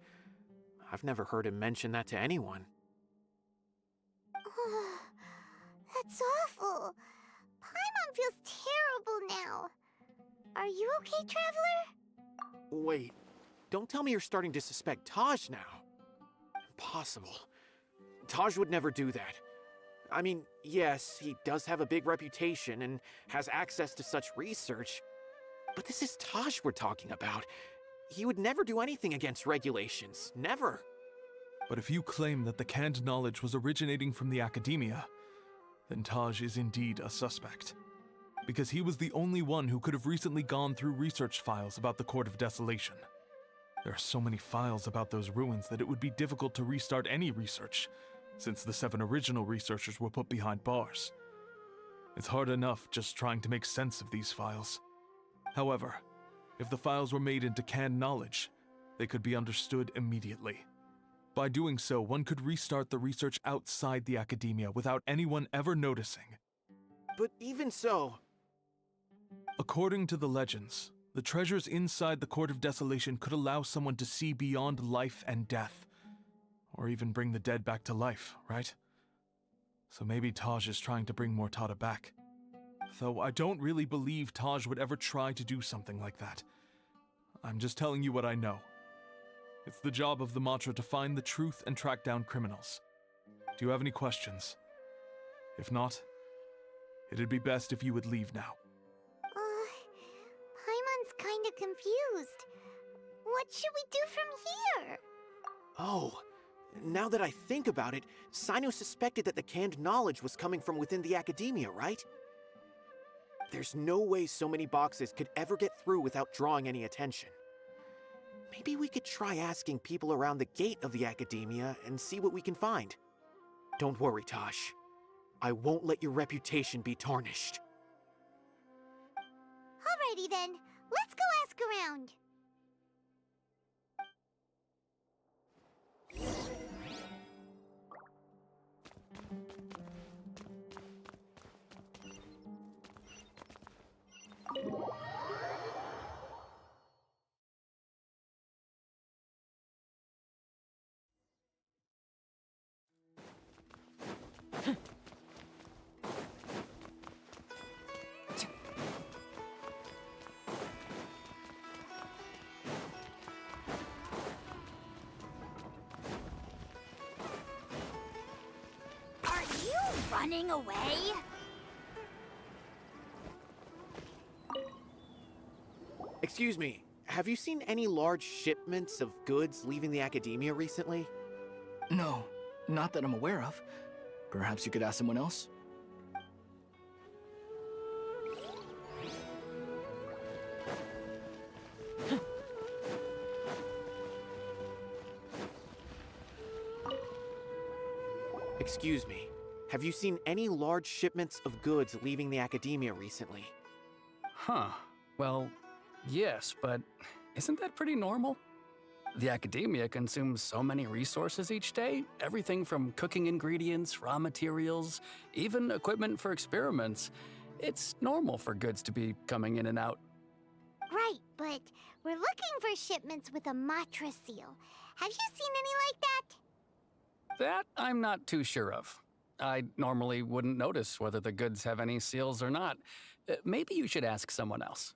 I've never heard him mention that to anyone. That's awful. Paimon feels terrible now. Are you okay, Traveler? Wait, don't tell me you're starting to suspect Taj now. Impossible. Taj would never do that. I mean, yes, he does have a big reputation and has access to such research, but this is Taj we're talking about. He would never do anything against regulations. Never. But if you claim that the canned knowledge was originating from the Academia, then Taj is indeed a suspect. Because he was the only one who could have recently gone through research files about the Court of Desolation. There are so many files about those ruins that it would be difficult to restart any research, since the 7 original researchers were put behind bars. It's hard enough just trying to make sense of these files. However, if the files were made into canned knowledge, they could be understood immediately. By doing so, one could restart the research outside the Academia without anyone ever noticing. But even so... According to the legends, the treasures inside the Court of Desolation could allow someone to see beyond life and death, or even bring the dead back to life, right? So maybe Taj is trying to bring Mortada back. Though I don't really believe Taj would ever try to do something like that. I'm just telling you what I know. It's the job of the Matra to find the truth and track down criminals. Do you have any questions? If not, it'd be best if you would leave now. Paimon's kinda confused. What should we do from here? Oh, now that I think about it, Cyno suspected that the canned knowledge was coming from within the Academia, right? There's no way so many boxes could ever get through without drawing any attention. Maybe we could try asking people around the gate of the Academia and see what we can find. Don't worry, Tosh. I won't let your reputation be tarnished. Alrighty then, let's go ask around. running away? Excuse me, have you seen any large shipments of goods leaving the academia recently? No, not that I'm aware of. Perhaps you could ask someone else? Excuse me, have you seen any large shipments of goods leaving the academia recently? Huh. Well, yes, but isn't that pretty normal? The academia consumes so many resources each day, everything from cooking ingredients, raw materials, even equipment for experiments. It's normal for goods to be coming in and out. Right, but we're looking for shipments with a Matra seal. Have you seen any like that? That I'm not too sure of. I normally wouldn't notice whether the goods have any seals or not. Maybe you should ask someone else.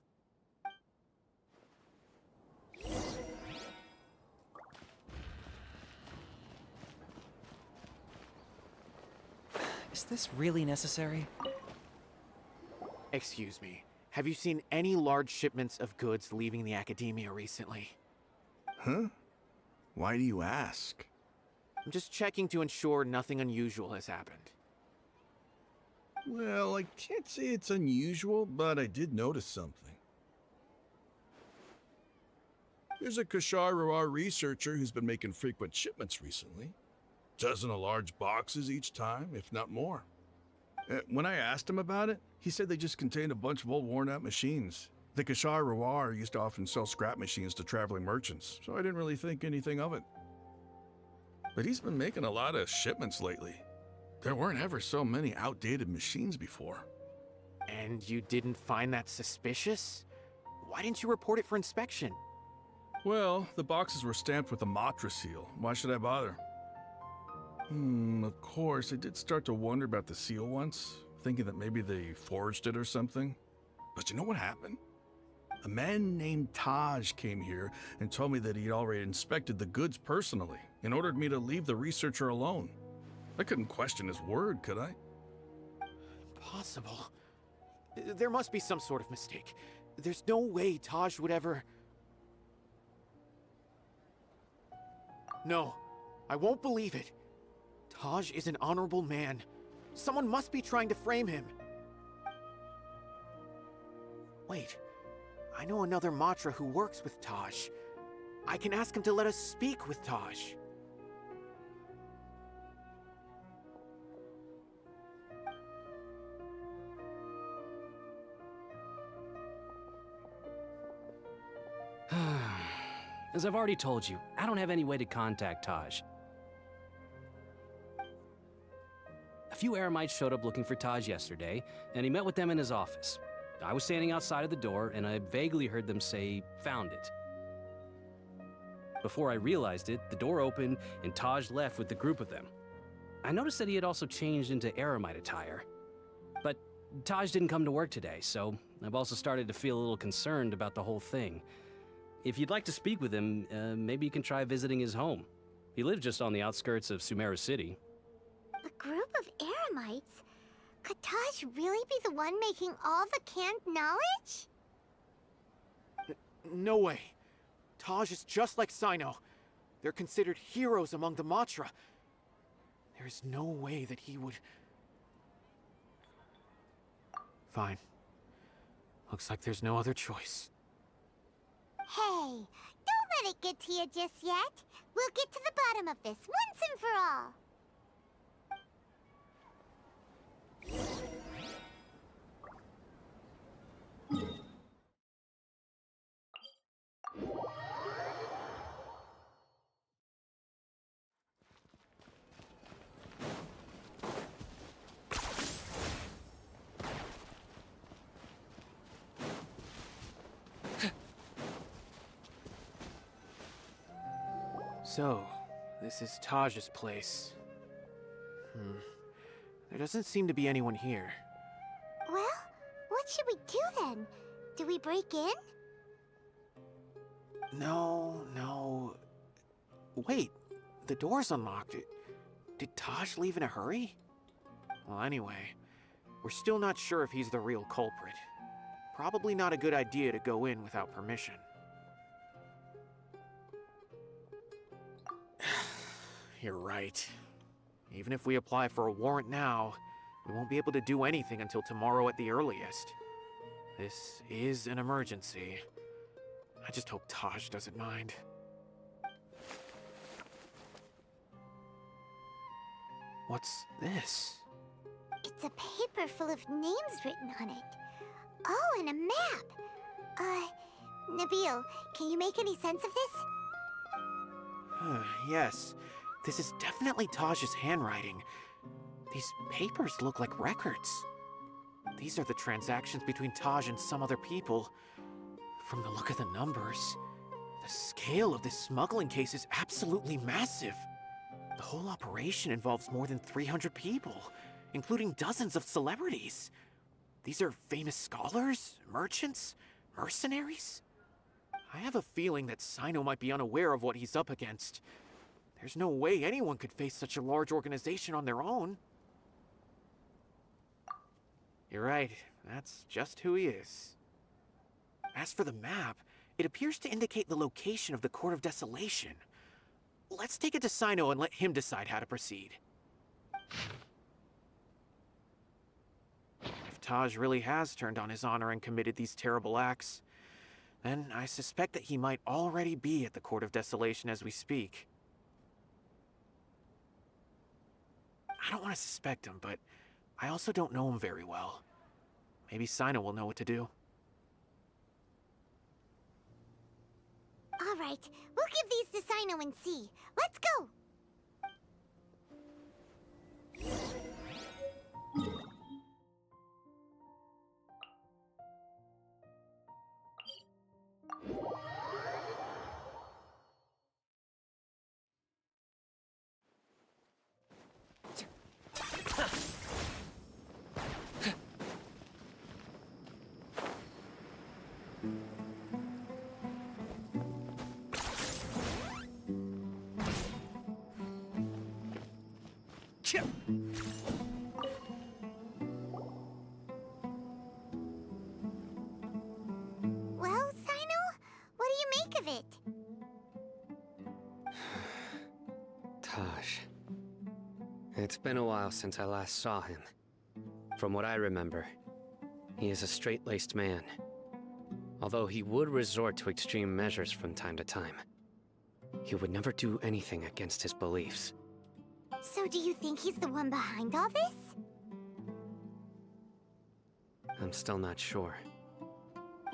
Is this really necessary? Excuse me, have you seen any large shipments of goods leaving the academia recently? Huh? Why do you ask? I'm just checking to ensure nothing unusual has happened. Well, I can't say it's unusual, but I did notice something. There's a Kashar researcher who's been making frequent shipments recently. Dozen of large boxes each time, if not more. When I asked him about it, he said they just contained a bunch of old worn-out machines. The Kashar used to often sell scrap machines to traveling merchants, so I didn't really think anything of it. But he's been making a lot of shipments lately. There weren't ever so many outdated machines before. And you didn't find that suspicious? Why didn't you report it for inspection? Well, the boxes were stamped with a Matra seal. Why should I bother? Of course, I did start to wonder about the seal once, thinking that maybe they forged it or something. But you know what happened? A man named Taj came here and told me that he'd already inspected the goods personally and ordered me to leave the researcher alone. I couldn't question his word, could I? Impossible. There must be some sort of mistake. There's no way Taj would ever... No, I won't believe it. Taj is an honorable man. Someone must be trying to frame him. Wait, I know another Matra who works with Taj. I can ask him to let us speak with Taj. As I've already told you, I don't have any way to contact Taj. A few Eremites showed up looking for Taj yesterday, and he met with them in his office. I was standing outside of the door, and I vaguely heard them say, "Found it." Before I realized it, the door opened, and Taj left with the group of them. I noticed that he had also changed into Eremite attire. But Taj didn't come to work today, so I've also started to feel a little concerned about the whole thing. If you'd like to speak with him, maybe you can try visiting his home. He lives just on the outskirts of Sumeru City. A group of Eremites? Could Taj really be the one making all the canned knowledge? No way. Taj is just like Cyno. They're considered heroes among the Matra. There is no way that he would... Fine. Looks like there's no other choice. Hey, don't let it get to you just yet. We'll get to the bottom of this once and for all. So, this is Taj's place. There doesn't seem to be anyone here. Well, what should we do then? Do we break in? No. Wait, the door's unlocked. Did Taj leave in a hurry? Well, Well, anyway, we're still not sure if he's the real culprit. Probably not a good idea to go in without permission. You're right. Even if we apply for a warrant now, we won't be able to do anything until tomorrow at the earliest. This is an emergency. I just hope Taj doesn't mind. What's this? It's a paper full of names written on it. Oh, and a map. Nabil, can you make any sense of this? Yes, this is definitely Taj's handwriting. These papers look like records. These are the transactions between Taj and some other people. From the look of the numbers, the scale of this smuggling case is absolutely massive. The whole operation involves more than 300 people, including dozens of celebrities. These are famous scholars, merchants, mercenaries. I have a feeling that Cyno might be unaware of what he's up against. There's no way anyone could face such a large organization on their own. You're right, that's just who he is. As for the map, it appears to indicate the location of the Court of Desolation. Let's take it to Cyno and let him decide how to proceed. If Taj really has turned on his honor and committed these terrible acts, then I suspect that he might already be at the Court of Desolation as we speak. I don't want to suspect him, but I also don't know him very well. Maybe Cyno will know what to do. All right, we'll give these to Cyno and see. Let's go! Well, Cyno, what do you make of it? Taj. It's been a while since I last saw him. From what I remember, he is a straight-laced man. Although he would resort to extreme measures from time to time, he would never do anything against his beliefs. So do you think he's the one behind all this? I'm still not sure.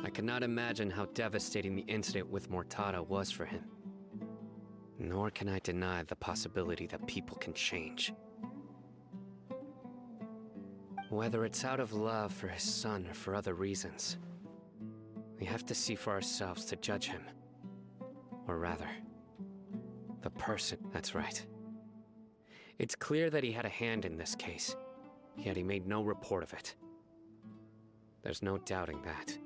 I cannot imagine how devastating the incident with Mortada was for him. Nor can I deny the possibility that people can change. Whether it's out of love for his son or for other reasons, we have to see for ourselves to judge him. Or rather, the person. That's right. It's clear that he had a hand in this case, yet he made no report of it. There's no doubting that.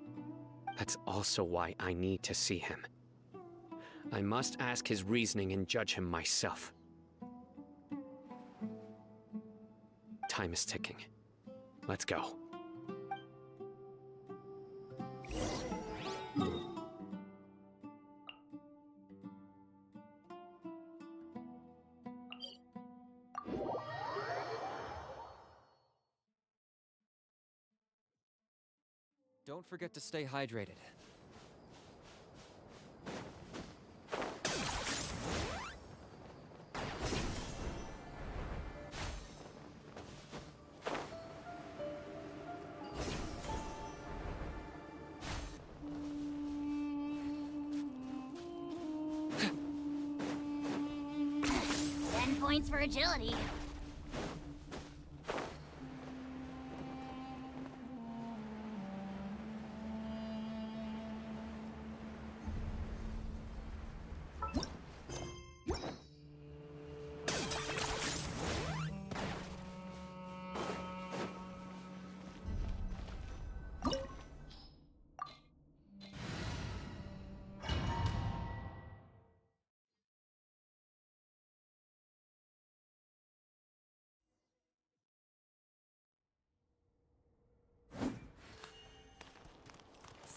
That's also why I need to see him. I must ask his reasoning and judge him myself. Time is ticking. Let's go. Don't forget to stay hydrated. Points for agility.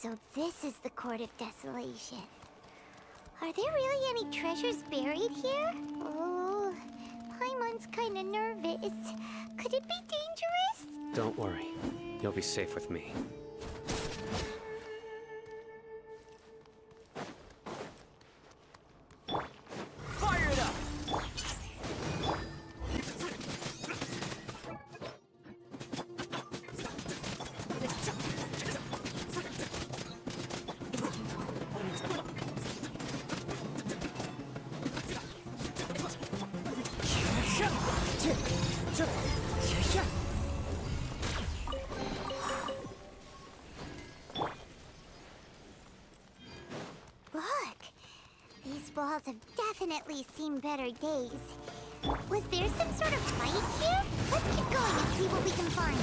So this is the Court of Desolation. Are there really any treasures buried here? Oh, Paimon's kinda nervous. Could it be dangerous? Don't worry. You'll be safe with me. Fire it up! Look! These balls have definitely seen better days. Was there some sort of fight here? Let's keep going and see what we can find.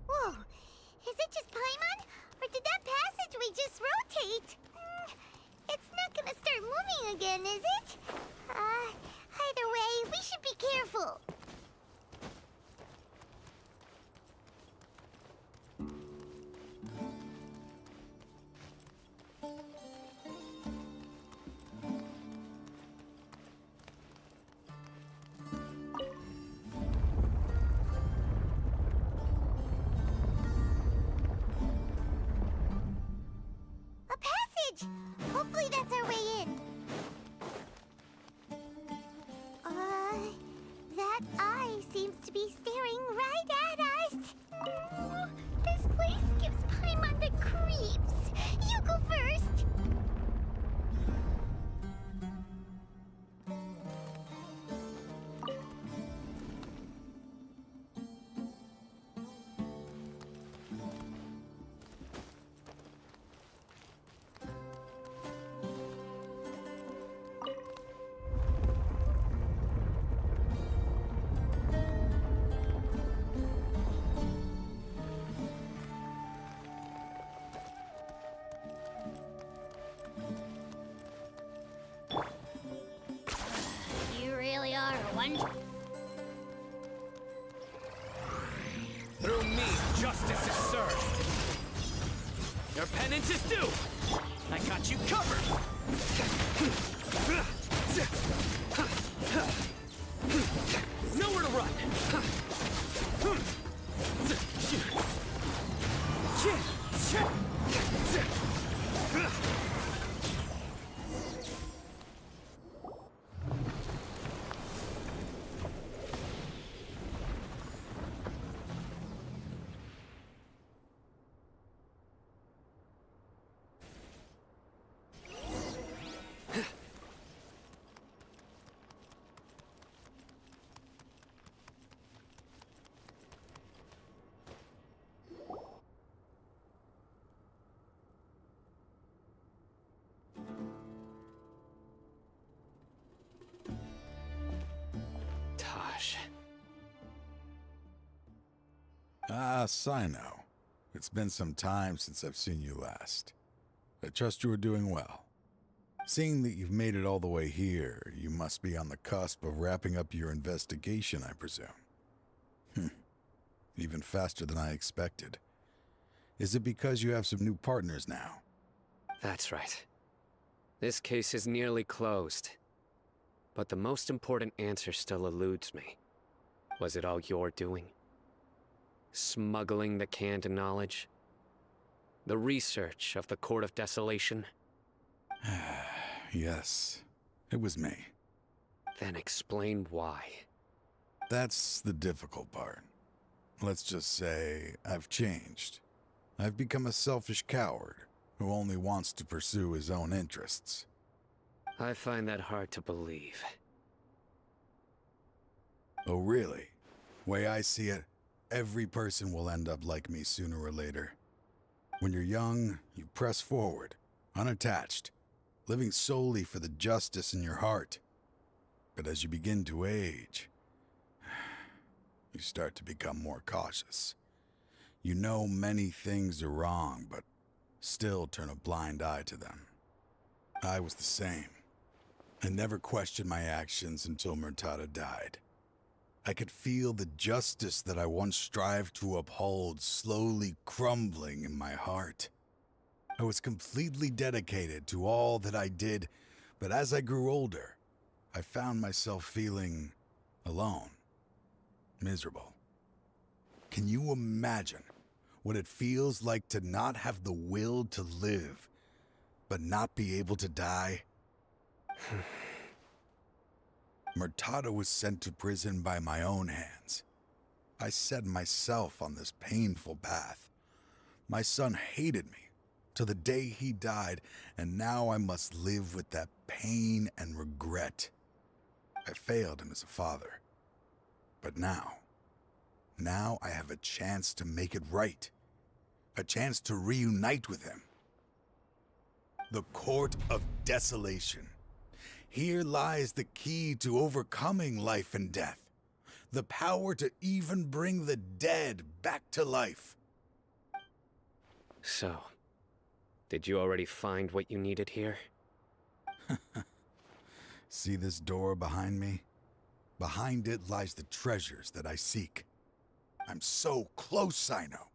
Whoa! Is it just Paimon? Or did that passageway just rotate? It's not gonna start moving again, is it? Either way, we should be careful. A passage! Hopefully that's our way in. That eye seems to be staring right at us. This place gives Paimon the creeps. You go first. You really are one. Through me, justice is served. Your penance is due. I got you covered. Nowhere to run. Taj. Ah, Cyno. It's been some time since I've seen you last. I trust you are doing well. Seeing that you've made it all the way here, you must be on the cusp of wrapping up your investigation, I presume. Even faster than I expected. Is it because you have some new partners now? That's right. This case is nearly closed. But the most important answer still eludes me. Was it all your doing? Smuggling the canned knowledge? The research of the Court of Desolation? Yes, it was me. Then explain why. That's the difficult part. Let's just say I've changed. I've become a selfish coward who only wants to pursue his own interests. I find that hard to believe. Oh, really? Way I see it, every person will end up like me sooner or later. When you're young, you press forward, unattached, living solely for the justice in your heart. But as you begin to age, you start to become more cautious. You know many things are wrong, but still turn a blind eye to them. I was the same. I never questioned my actions until Murtada died. I could feel the justice that I once strived to uphold slowly crumbling in my heart. I was completely dedicated to all that I did, but as I grew older, I found myself feeling alone, miserable. Can you imagine what it feels like to not have the will to live, but not be able to die? Murtada was sent to prison by my own hands. I set myself on this painful path. My son hated me till the day he died, and now I must live with that pain and regret. I failed him as a father. But now I have a chance to make it right. A chance to reunite with him. The Court of Desolation. Here lies the key to overcoming life and death. The power to even bring the dead back to life. So, did you already find what you needed here? See this door behind me? Behind it lies the treasures that I seek. I'm so close, Cyno.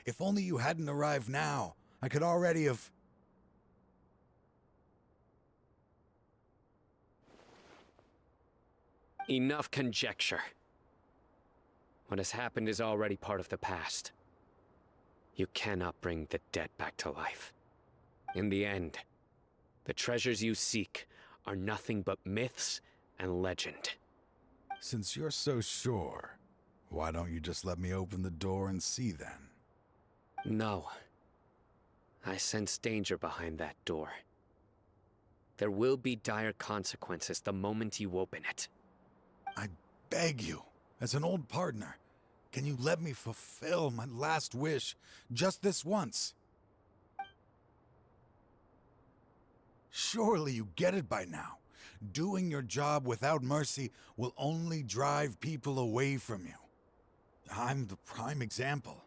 If only you hadn't arrived now, I could already have... Enough conjecture. What has happened is already part of the past. You cannot bring the dead back to life. In the end, the treasures you seek are nothing but myths and legend. Since you're so sure, why don't you just let me open the door and see then? No. I sense danger behind that door. There will be dire consequences the moment you open it. I beg you, as an old partner, can you let me fulfill my last wish just this once? Surely you get it by now. Doing your job without mercy will only drive people away from you. I'm the prime example.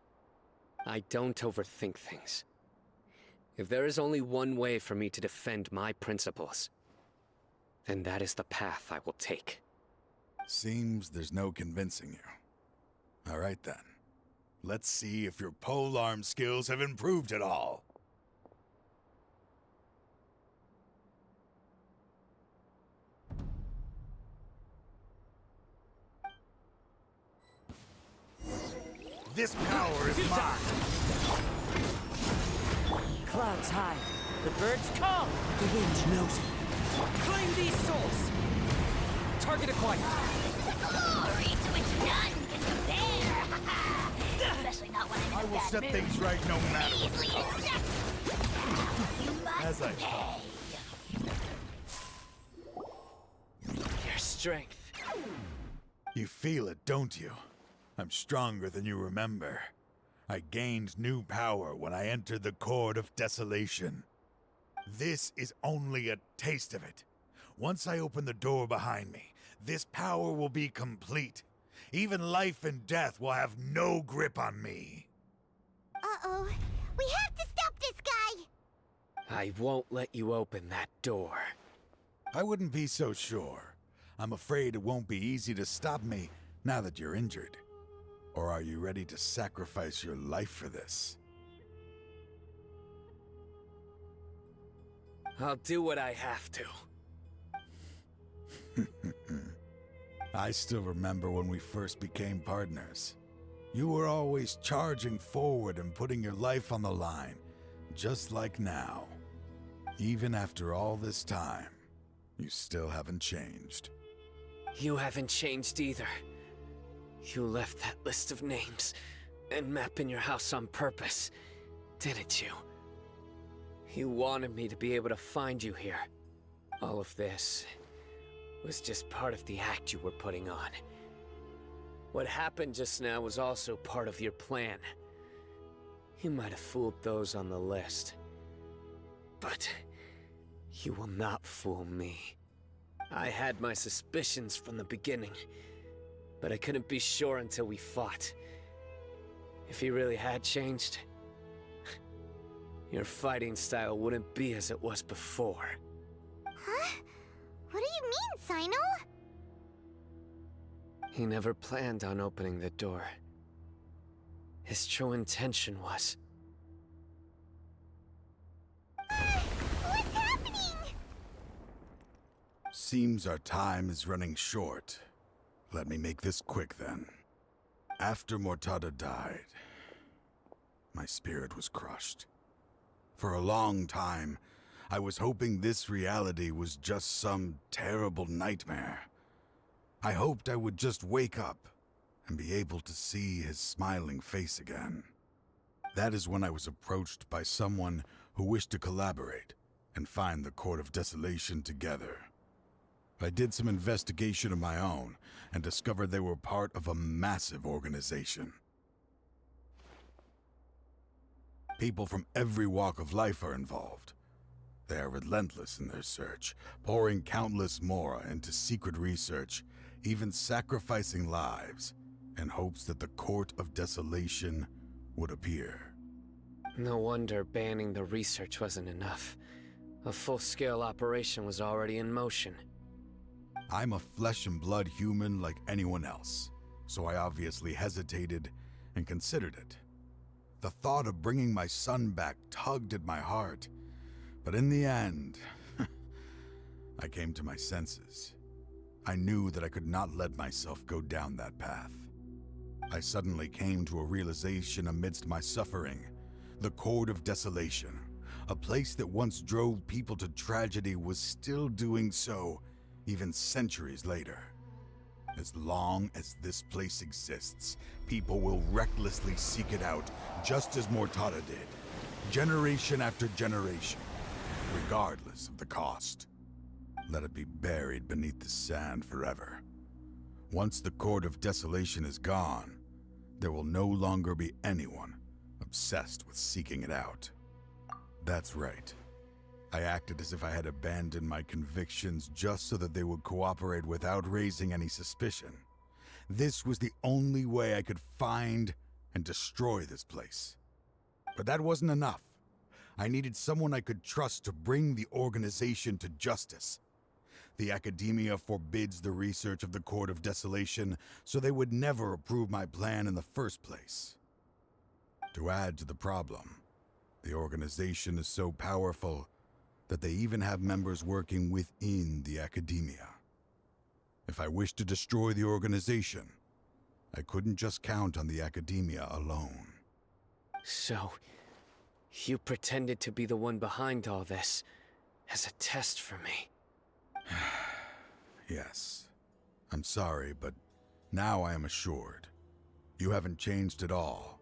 I don't overthink things. If there is only one way for me to defend my principles, then that is the path I will take. Seems there's no convincing you. All right then. Let's see if your polearm skills have improved at all. This power is mine! Clouds high. The birds call. The wind knows me. Claim these souls. Target acquired. Glory to which none can compare! Especially not when I'm in a I will bad set mood. things right no matter what the Easily cost. accept. You must As I pay. Your strength. You feel it, don't you? I'm stronger than you remember. I gained new power when I entered the Court of Desolation. This is only a taste of it. Once I open the door behind me, this power will be complete. Even life and death will have no grip on me. Uh-oh. We have to stop this guy! I won't let you open that door. I wouldn't be so sure. I'm afraid it won't be easy to stop me now that you're injured. Or are you ready to sacrifice your life for this? I'll do what I have to. I still remember when we first became partners. You were always charging forward and putting your life on the line, just like now. Even after all this time, you still haven't changed. You haven't changed either. You left that list of names and map in your house on purpose, didn't you? You wanted me to be able to find you here. All of this was just part of the act you were putting on. What happened just now was also part of your plan. You might have fooled those on the list, but you will not fool me. I had my suspicions from the beginning, but I couldn't be sure until we fought. If he really had changed, your fighting style wouldn't be as it was before. Huh? What do you mean, Cyno? He never planned on opening the door. His true intention was... What's happening? Seems our time is running short. Let me make this quick then. After Mortada died, my spirit was crushed. For a long time, I was hoping this reality was just some terrible nightmare. I hoped I would just wake up and be able to see his smiling face again. That is when I was approached by someone who wished to collaborate and find the Court of Desolation together. I did some investigation of my own and discovered they were part of a massive organization. People from every walk of life are involved. They are relentless in their search, pouring countless mora into secret research, even sacrificing lives in hopes that the Court of Desolation would appear. No wonder banning the research wasn't enough. A full-scale operation was already in motion. I'm a flesh and blood human like anyone else, so I obviously hesitated and considered it. The thought of bringing my son back tugged at my heart, but in the end, I came to my senses. I knew that I could not let myself go down that path. I suddenly came to a realization amidst my suffering. The Court of Desolation, a place that once drove people to tragedy, was still doing so, even centuries later. As long as this place exists, people will recklessly seek it out, just as Mortada did, generation after generation, regardless of the cost. Let it be buried beneath the sand forever. Once the Court of Desolation is gone, there will no longer be anyone obsessed with seeking it out. That's right. I acted as if I had abandoned my convictions just so that they would cooperate without raising any suspicion. This was the only way I could find and destroy this place. But that wasn't enough. I needed someone I could trust to bring the organization to justice. The Academia forbids the research of the Court of Desolation, so they would never approve my plan in the first place. To add to the problem, the organization is so powerful that they even have members working within the Academia. If I wished to destroy the organization, I couldn't just count on the Academia alone. So, you pretended to be the one behind all this, as a test for me. Yes. I'm sorry, but now I am assured. You haven't changed at all.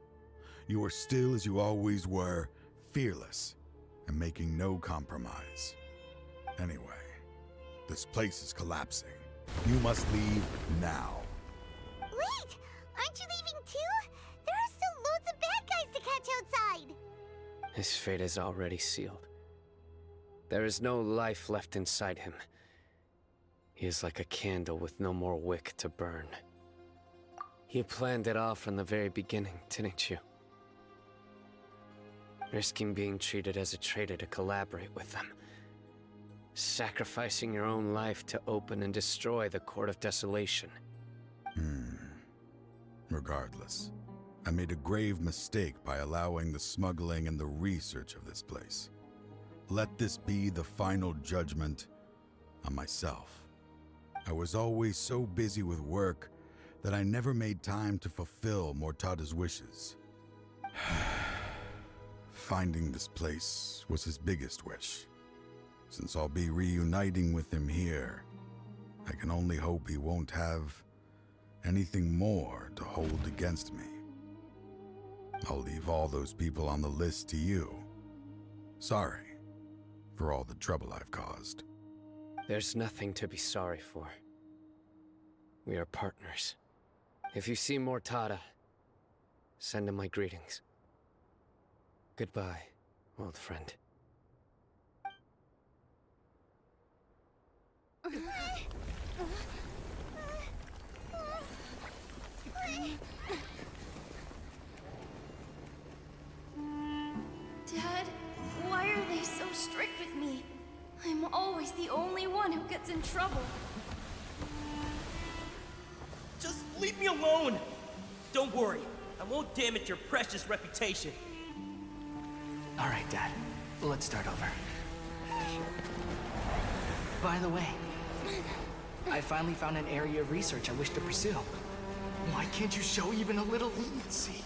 You are still as you always were, fearless, and making no compromise. Anyway, this place is collapsing. You must leave now. Wait! Aren't you leaving too? There are still loads of bad guys to catch outside! His fate is already sealed. There is no life left inside him. He is like a candle with no more wick to burn. You planned it all from the very beginning, didn't you? Risking being treated as a traitor to collaborate with them. Sacrificing your own life to open and destroy the Court of Desolation. Regardless, I made a grave mistake by allowing the smuggling and the research of this place. Let this be the final judgment on myself. I was always so busy with work that I never made time to fulfill Mortada's wishes. Finding this place was his biggest wish. Since I'll be reuniting with him here, I can only hope he won't have anything more to hold against me. I'll leave all those people on the list to you. Sorry for all the trouble I've caused. There's nothing to be sorry for. We are partners. If you see Mortada, send him my greetings. Goodbye, old friend. trouble. Just leave me alone! Don't worry, I won't damage your precious reputation. All right, Dad. Let's start over. By the way, I finally found an area of research I wish to pursue. Why can't you show even a little leniency?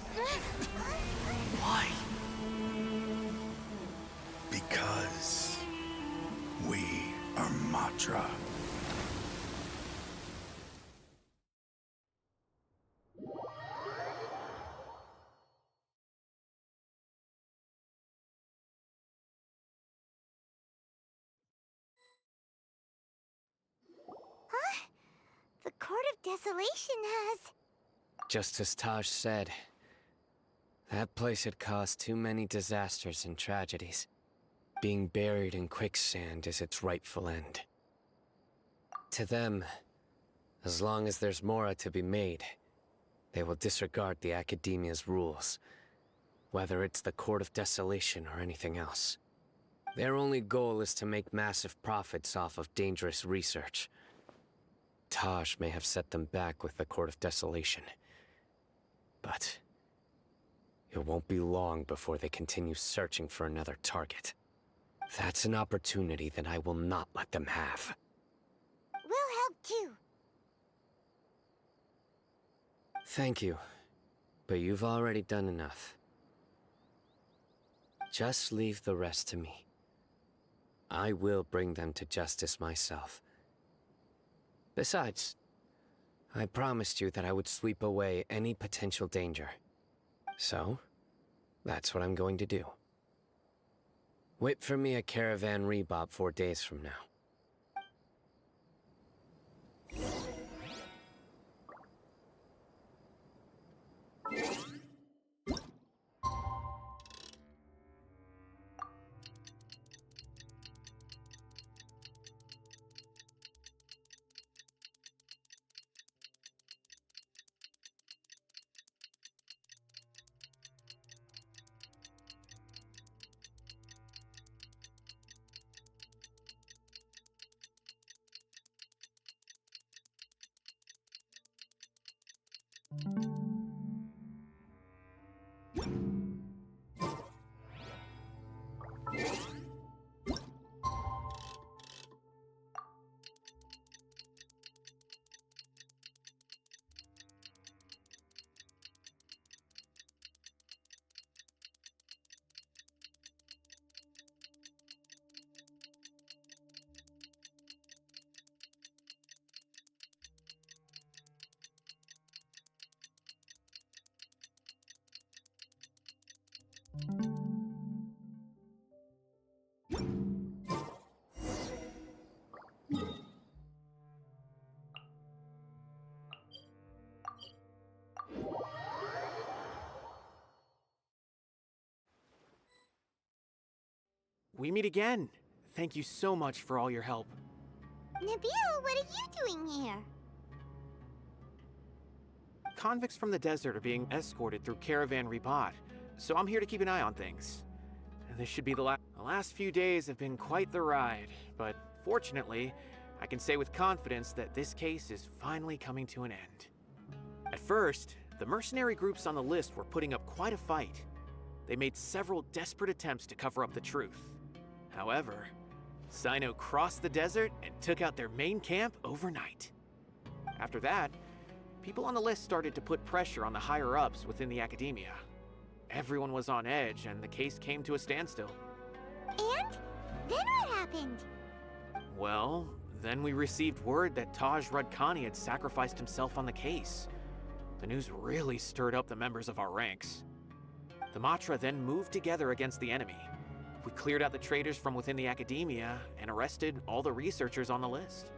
Why? Because we are Matra. Huh? The Court of Desolation has... Just as Taj said, that place had caused too many disasters and tragedies. Being buried in quicksand is its rightful end. To them, as long as there's Mora to be made, they will disregard the Academia's rules, whether it's the Court of Desolation or anything else. Their only goal is to make massive profits off of dangerous research. Taj may have set them back with the Court of Desolation, but it won't be long before they continue searching for another target. That's an opportunity that I will not let them have. We'll help too. Thank you, but you've already done enough. Just leave the rest to me. I will bring them to justice myself. Besides, I promised you that I would sweep away any potential danger. So, that's what I'm going to do. Wait for me at Caravan Rebop 4 days from now. We meet again. Thank you so much for all your help. Nabil, what are you doing here? Convicts from the desert are being escorted through Caravan Rebot, so I'm here to keep an eye on things. This should be the last few days have been quite the ride, but fortunately, I can say with confidence that this case is finally coming to an end. At first, the mercenary groups on the list were putting up quite a fight. They made several desperate attempts to cover up the truth. However, Cyno crossed the desert and took out their main camp overnight. After that, people on the list started to put pressure on the higher-ups within the Academia. Everyone was on edge, and the case came to a standstill. And? Then what happened? Well, then we received word that Taj Rudkani had sacrificed himself on the case. The news really stirred up the members of our ranks. The Matra then moved together against the enemy. We cleared out the traitors from within the Academia and arrested all the researchers on the list.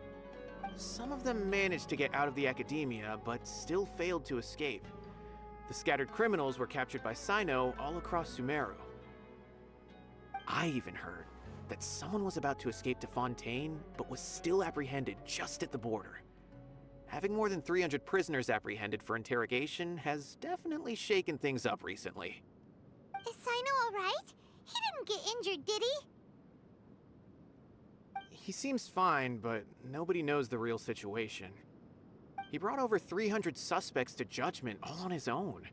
Some of them managed to get out of the Academia, but still failed to escape. The scattered criminals were captured by Cyno all across Sumeru. I even heard that someone was about to escape to Fontaine, but was still apprehended just at the border. Having more than 300 prisoners apprehended for interrogation has definitely shaken things up recently. Is Cyno alright? He didn't get injured, did he? He seems fine, but nobody knows the real situation. He brought over 300 suspects to judgment all on his own.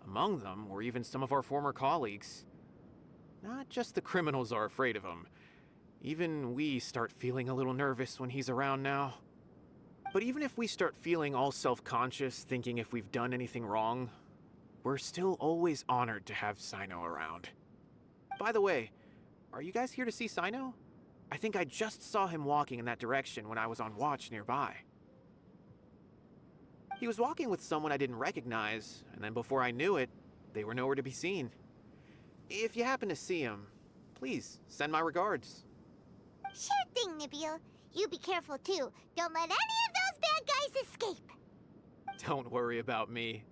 Among them were even some of our former colleagues. Not just the criminals are afraid of him. Even we start feeling a little nervous when he's around now. But even if we start feeling all self-conscious, thinking if we've done anything wrong, we're still always honored to have Cyno around. By the way, are you guys here to see Cyno? I think I just saw him walking in that direction when I was on watch nearby. He was walking with someone I didn't recognize, and then before I knew it, they were nowhere to be seen. If you happen to see him, please send my regards. Sure thing, Nabil. You be careful too. Don't let any of those bad guys escape. Don't worry about me.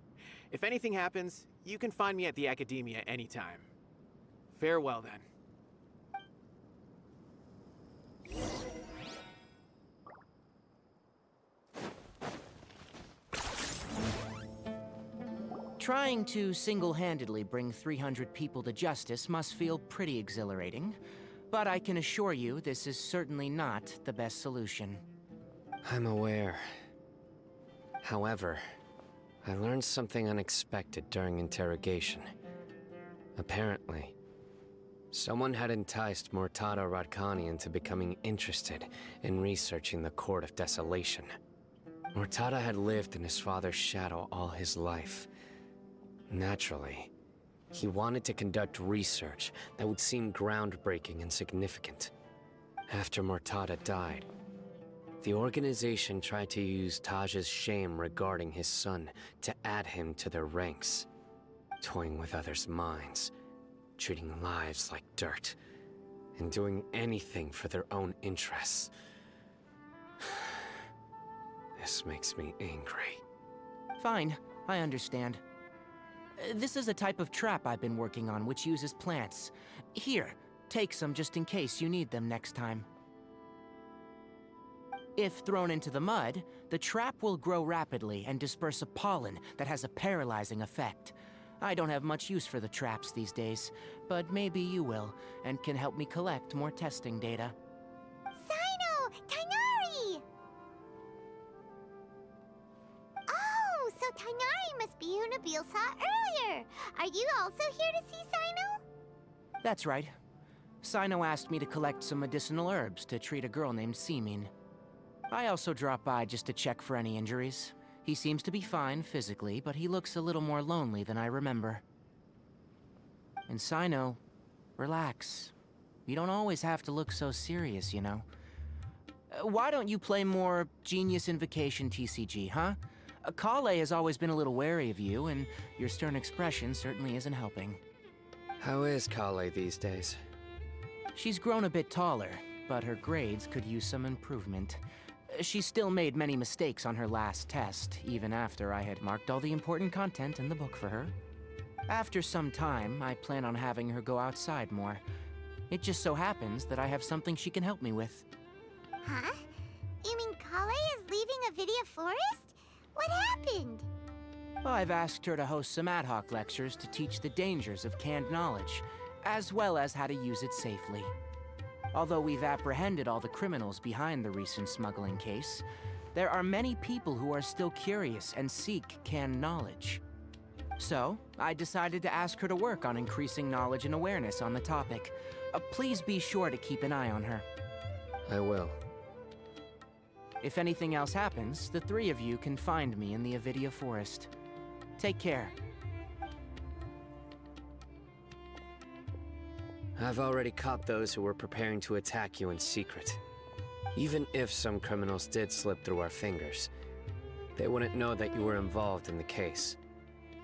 If anything happens, you can find me at the Academia anytime. Farewell then. Trying to single-handedly bring 300 people to justice must feel pretty exhilarating, but I can assure you this is certainly not the best solution. I'm aware. However, I learned something unexpected during interrogation. Apparently, someone had enticed Mortada Radkani into becoming interested in researching the Court of Desolation. Mortada had lived in his father's shadow all his life. Naturally, he wanted to conduct research that would seem groundbreaking and significant. After Mortada died, the organization tried to use Taj's shame regarding his son to add him to their ranks, toying with others' minds, treating lives like dirt, and doing anything for their own interests. This makes me angry. Fine, I understand. This is a type of trap I've been working on which uses plants. Here, take some just in case you need them next time. If thrown into the mud, the trap will grow rapidly and disperse a pollen that has a paralyzing effect. I don't have much use for the traps these days, but maybe you will, and can help me collect more testing data. Cyno! Tainari! Oh, so Tainari must be who Nabil saw earlier. Are you also here to see Cyno? That's right. Cyno asked me to collect some medicinal herbs to treat a girl named Simin. I also dropped by just to check for any injuries. He seems to be fine physically, but he looks a little more lonely than I remember. And Cyno, relax. You don't always have to look so serious, you know. Why don't you play more Genius Invocation TCG, huh? Kale has always been a little wary of you, and your stern expression certainly isn't helping. How is Kale these days? She's grown a bit taller, but her grades could use some improvement. She still made many mistakes on her last test, even after I had marked all the important content in the book for her. After some time, I plan on having her go outside more. It just so happens that I have something she can help me with. Huh? You mean Kale is leaving Avidia Forest? What happened? Well, I've asked her to host some ad hoc lectures to teach the dangers of canned knowledge, as well as how to use it safely. Although we've apprehended all the criminals behind the recent smuggling case, there are many people who are still curious and seek canned knowledge. So, I decided to ask her to work on increasing knowledge and awareness on the topic. Please be sure to keep an eye on her. I will. If anything else happens, the three of you can find me in the Avidia Forest. Take care. I've already caught those who were preparing to attack you in secret. Even if some criminals did slip through our fingers, they wouldn't know that you were involved in the case.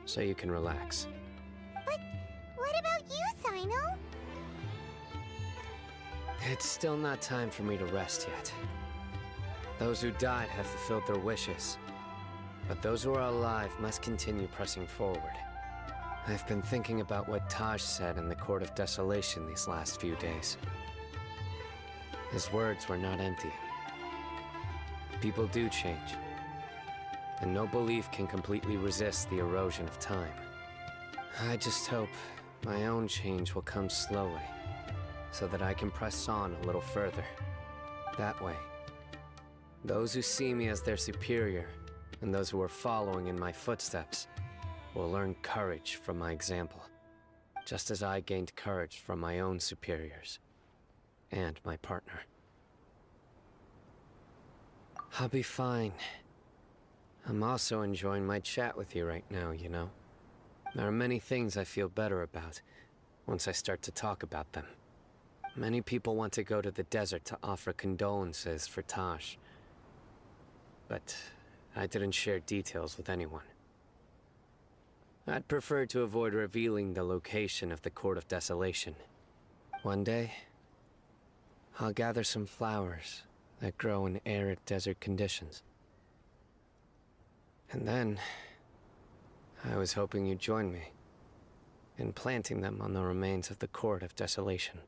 So you can relax. But what about you, Cyno? It's still not time for me to rest yet. Those who died have fulfilled their wishes, but those who are alive must continue pressing forward. I've been thinking about what Taj said in the Court of Desolation these last few days. His words were not empty. People do change, and no belief can completely resist the erosion of time. I just hope my own change will come slowly, so that I can press on a little further. That way, those who see me as their superior, and those who are following in my footsteps, will learn courage from my example, just as I gained courage from my own superiors, and my partner. I'll be fine. I'm also enjoying my chat with you right now, you know? There are many things I feel better about once I start to talk about them. Many people want to go to the desert to offer condolences for Taj, but I didn't share details with anyone. I'd prefer to avoid revealing the location of the Court of Desolation. One day, I'll gather some flowers that grow in arid desert conditions. And then, I was hoping you'd join me in planting them on the remains of the Court of Desolation.